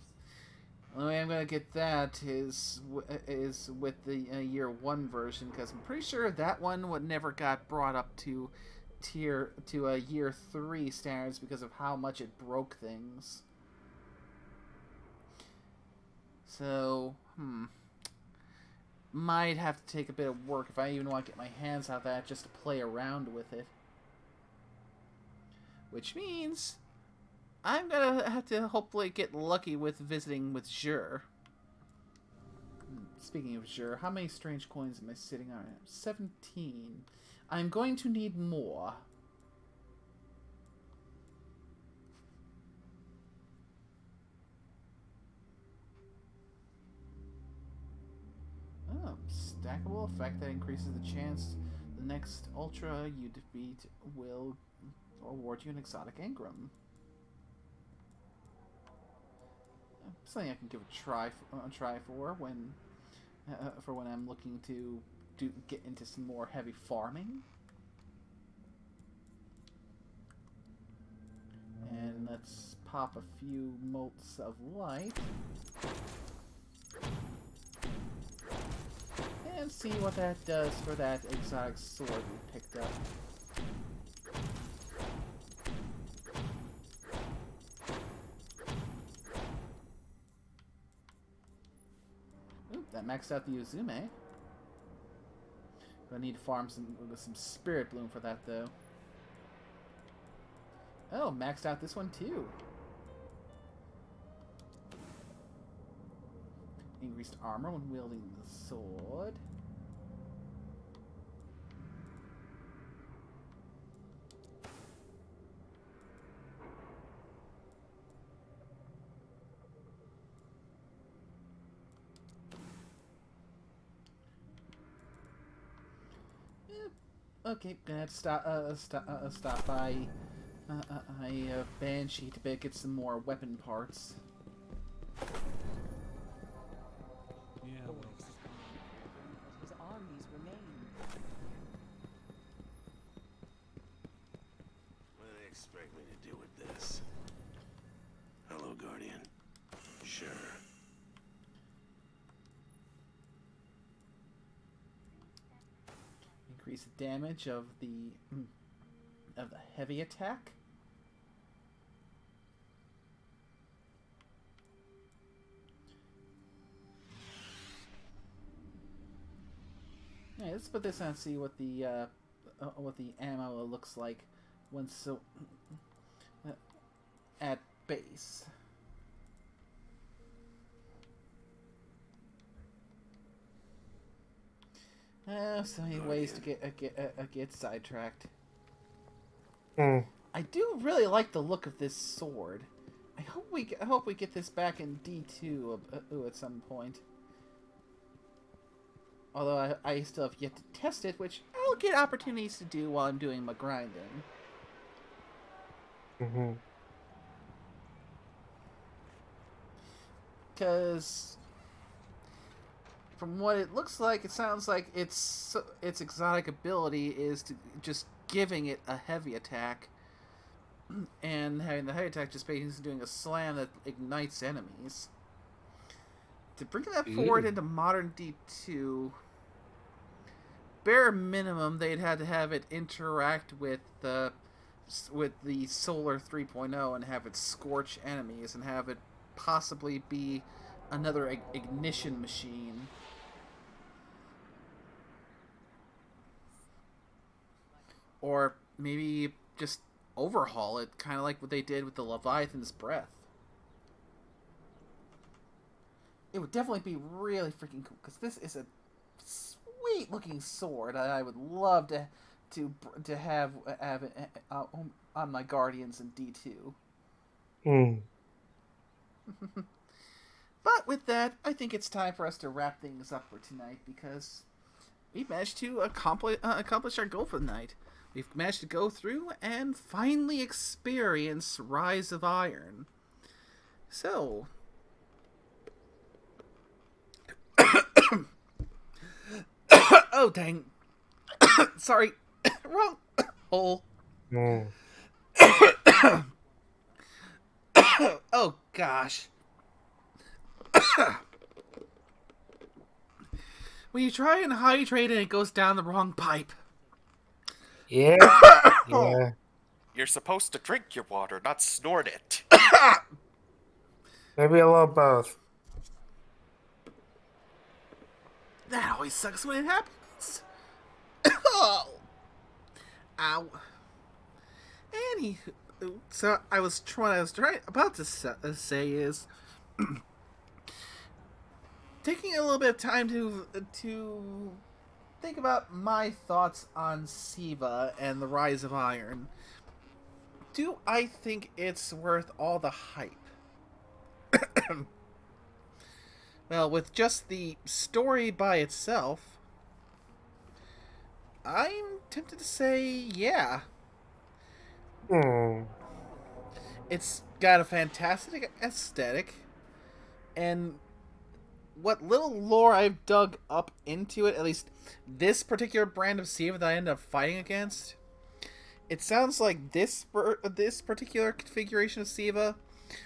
The only way I'm gonna get that is with the year 1 version, because I'm pretty sure that one never got brought up to year 3 standards because of how much it broke things. So might have to take a bit of work if I even want to get my hands on that just to play around with it. Which means I'm gonna have to hopefully get lucky with visiting with Xur. Speaking of Xur, how many strange coins am I sitting on? 17. I'm going to need more. Oh, stackable effect that increases the chance the next Ultra you defeat will award you an exotic engram. Something I can give a try for when I'm looking to get into some more heavy farming. And let's pop a few motes of light and see what that does for that exotic sword we picked up. That maxed out the Uzume. I need to farm some Spirit Bloom for that, though. Oh, maxed out this one, too. Increased armor when wielding the sword. Okay, gonna have to stop by a Banshee to get some more weapon parts. Yeah, his armies remain. What do they expect me to do with this? Hello, Guardian. Sure. increase the damage of the heavy attack. Yeah, let's put this on and see what the ammo looks like when at base. So many ways to get sidetracked. Hmm. I do really like the look of this sword. I hope we get this back in D2 at some point. Although I still have yet to test it, which I'll get opportunities to do while I'm doing my grinding. Mm-hmm. Because from what it looks like, it sounds like its exotic ability is to just giving it a heavy attack, and having the heavy attack just basically doing a slam that ignites enemies. To bring that forward into modern D2, bare minimum they'd had to have it interact with the Solar 3.0 and have it scorch enemies and have it possibly be another ignition machine. Or maybe just overhaul it, kind of like what they did with the Leviathan's Breath. It would definitely be really freaking cool, because this is a sweet looking sword that I would love to have on my Guardians in D2. Hmm. But with that, I think it's time for us to wrap things up for tonight, because we've managed to accomplish our goal for the night. We've managed to go through and finally experience Rise of Iron. So, oh dang, sorry, wrong hole. Mm. Oh gosh. When you try and hydrate and it goes down the wrong pipe. Yeah. Yeah. You're supposed to drink your water, not snort it. Maybe a little both. That always sucks when it happens. Oh. Ow. Anywho, so about to say is taking a little bit of time to think about my thoughts on Siva and the Rise of Iron. Do I think it's worth all the hype? Well, with just the story by itself, I'm tempted to say yeah. Hmm. It's got a fantastic aesthetic, and what little lore I've dug up into it, at least this particular brand of Siva that I ended up fighting against, it sounds like this particular configuration of Siva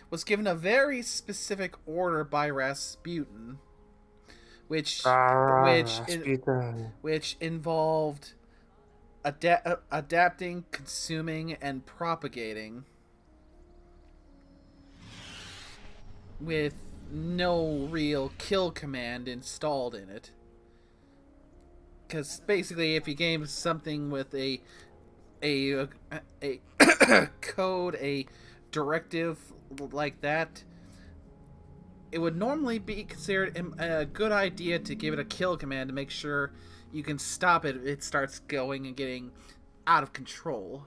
was given a very specific order by Rasputin, which involved adapting, consuming, and propagating with no real kill command installed in it. Because basically, if you game something with a code, a directive like that, it would normally be considered a good idea to give it a kill command to make sure you can stop it if it starts going and getting out of control.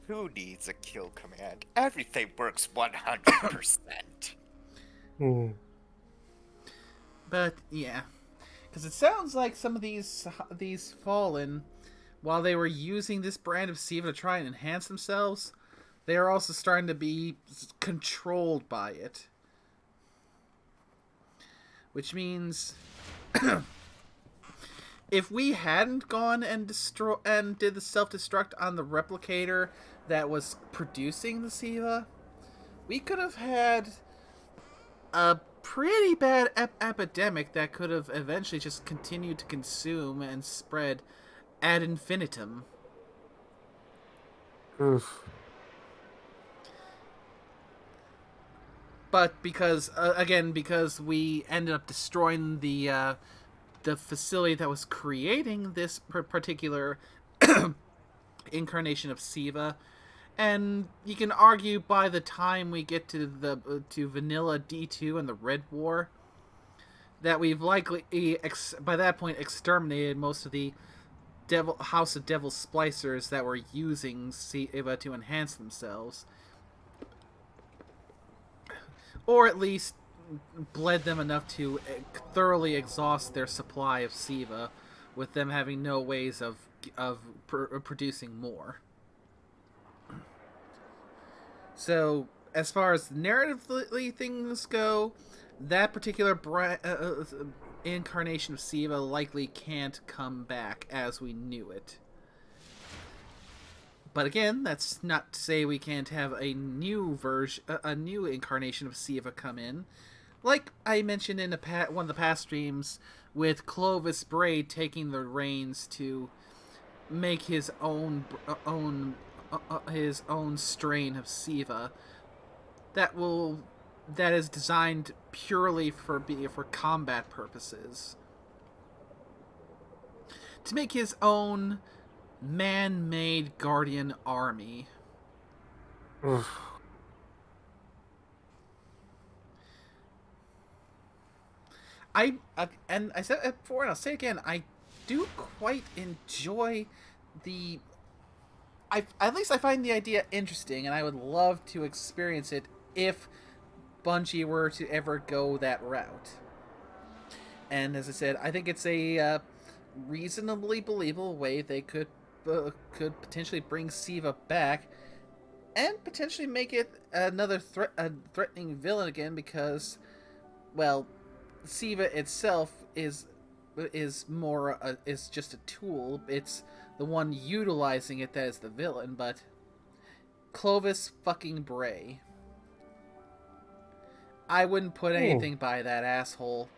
Who needs a kill command? Everything works 100%. Hmm. But yeah, because it sounds like some of these Fallen, while they were using this brand of Siva to try and enhance themselves, they are also starting to be controlled by it. Which means, if we hadn't gone and did the self-destruct on the replicator that was producing the Siva, we could have had a pretty bad epidemic that could have eventually just continued to consume and spread ad infinitum. Oof. But because because we ended up destroying the facility that was creating this particular incarnation of Siva, and you can argue by the time we get to the to Vanilla D2 and the Red War, that we've likely by that point exterminated most of the House of Devil splicers that were using Siva to enhance themselves, or at least bled them enough to thoroughly exhaust their supply of Siva, with them having no ways of producing more. So, as far as narratively things go, that particular incarnation of Siva likely can't come back as we knew it. But again, that's not to say we can't have a new a new incarnation of Siva come in. Like I mentioned in one of the past streams, with Clovis Bray taking the reins to make his own strain of Siva that is designed purely for combat purposes, to make his own man-made Guardian army. Oof. And I said it before, and I'll say again, I do quite enjoy at least I find the idea interesting, and I would love to experience it if Bungie were to ever go that route. And as I said, I think it's a reasonably believable way they could potentially bring Siva back, and potentially make it another threatening villain again, because, well, Siva itself is just a tool. It's the one utilizing it that is the villain. But Clovis fucking Bray, I wouldn't put anything by that asshole.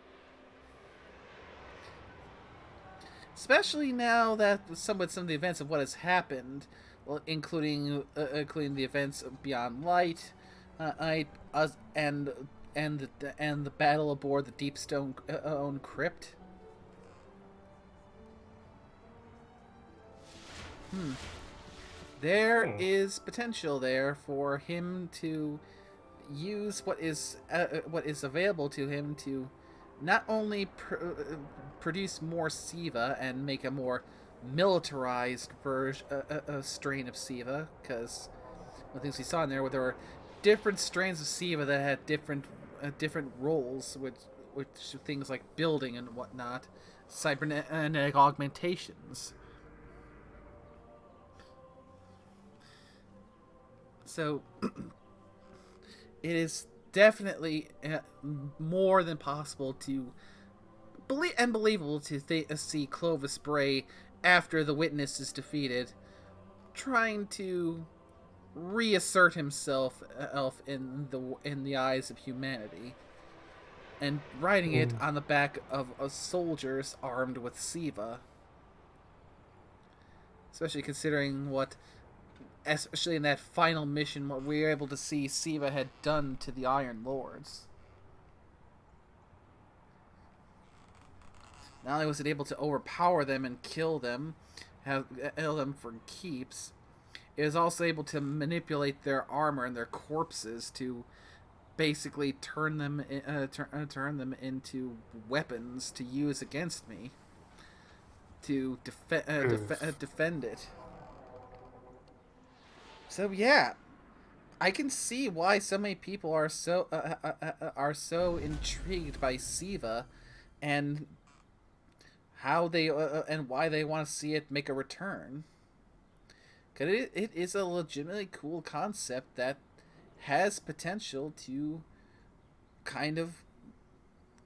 Especially now that some of the events of what has happened, well, including the events of Beyond Light, and the battle aboard the Deepstone crypt. There is potential there for him to use what is available to him to not only produce more Siva and make a more militarized strain of Siva, because one of the things we saw in there, where there were different strains of Siva that had different roles, which things like building and whatnot, cybernetic augmentations. So it is definitely more than possible to believable to see Clovis Bray, after the Witness is defeated, trying to reassert himself in the eyes of humanity, and riding it on the back of soldiers armed with Siva. Especially considering especially in that final mission, what we were able to see Siva had done to the Iron Lords. Not only was it able to overpower them and kill them for keeps, it was also able to manipulate their armor and their corpses to basically turn them into weapons to use against me, to defend it. So yeah, I can see why so many people are so intrigued by Siva, and how and why they want to see it make a return. Because it is a legitimately cool concept that has potential to kind of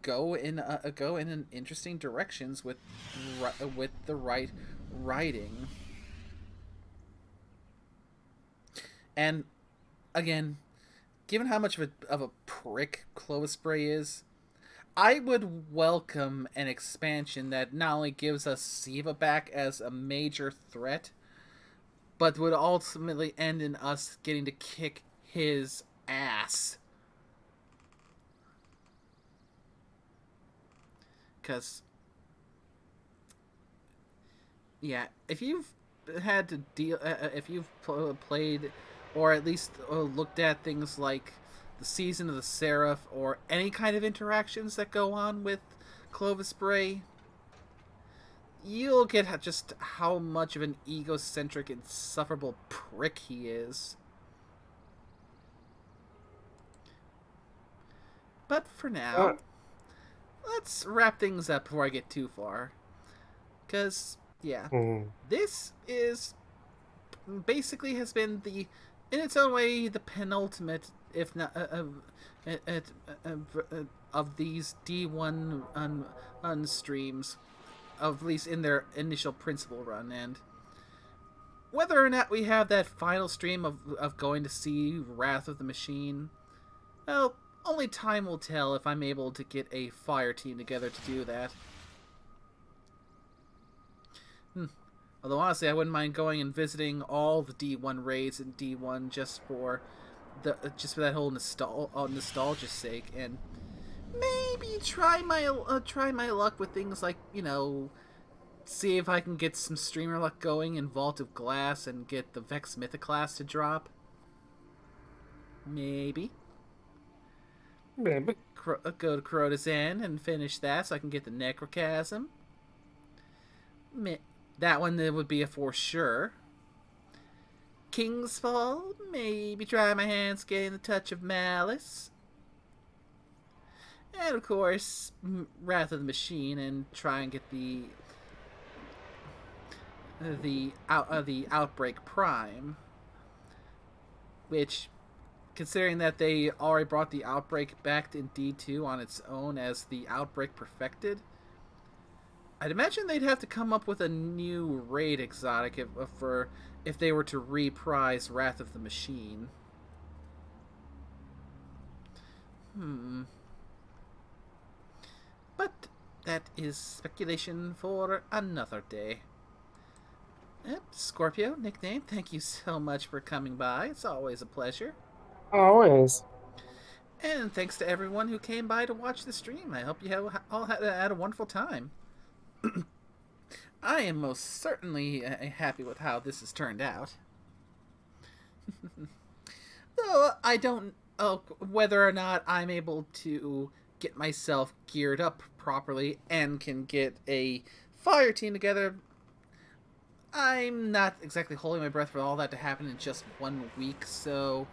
go in an interesting directions with the right writing. And again, given how much of a prick Clovis Bray is, I would welcome an expansion that not only gives us Siva back as a major threat, but would ultimately end in us getting to kick his ass. Because, yeah, if you've had to deal, if you've played, or at least looked at things like the Season of the Seraph, or any kind of interactions that go on with Clovis Bray, you'll get just how much of an egocentric, insufferable prick he is. But for now, let's wrap things up before I get too far. Because, yeah, this is basically has been the, in its own way, the penultimate, if not, of these D1 streams, at least in their initial principal run. And whether or not we have that final stream of going to see Wrath of the Machine, well, only time will tell if I'm able to get a fire team together to do that. Although honestly, I wouldn't mind going and visiting all the D1 raids in D1 just for that whole nostalgia's sake, and maybe try my luck with things like, you know, see if I can get some streamer luck going in Vault of Glass and get the Vex Mythoclast to drop. Maybe. Go to Kuroda's End and finish that so I can get the Necrochasm. That one would be a for sure. King's Fall, maybe try my hands getting the Touch of Malice. And of course, Wrath of the Machine, and try and get the Outbreak Prime. Which, considering that they already brought the Outbreak back in D2 on its own as the Outbreak Perfected, I'd imagine they'd have to come up with a new raid exotic if they were to reprise Wrath of the Machine. But that is speculation for another day. Scorpio, nickname, thank you so much for coming by. It's always a pleasure. Always. And thanks to everyone who came by to watch the stream. I hope you all had a wonderful time. I am most certainly happy with how this has turned out. Though I don't know whether or not I'm able to get myself geared up properly and can get a fire team together. I'm not exactly holding my breath for all that to happen in just 1 week, so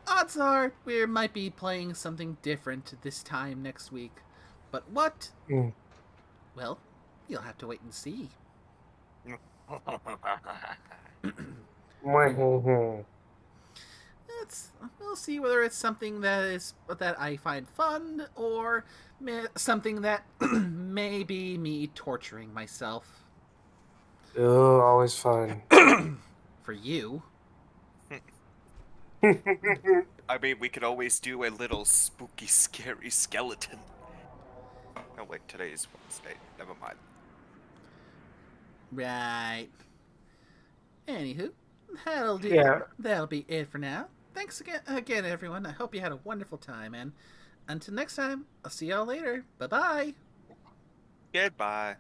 odds are we might be playing something different this time next week. But what? Well, you'll have to wait and see. We'll see whether it's something that I find fun, or something that may be me torturing myself. Oh, always fun. For you. I mean, we could always do a little spooky, scary skeleton. Oh wait, today is Wednesday. Never mind. Right. Anywho, that'll do. Yeah. That'll be it for now. Thanks again, everyone. I hope you had a wonderful time, and until next time, I'll see y'all later. Bye-bye. Goodbye.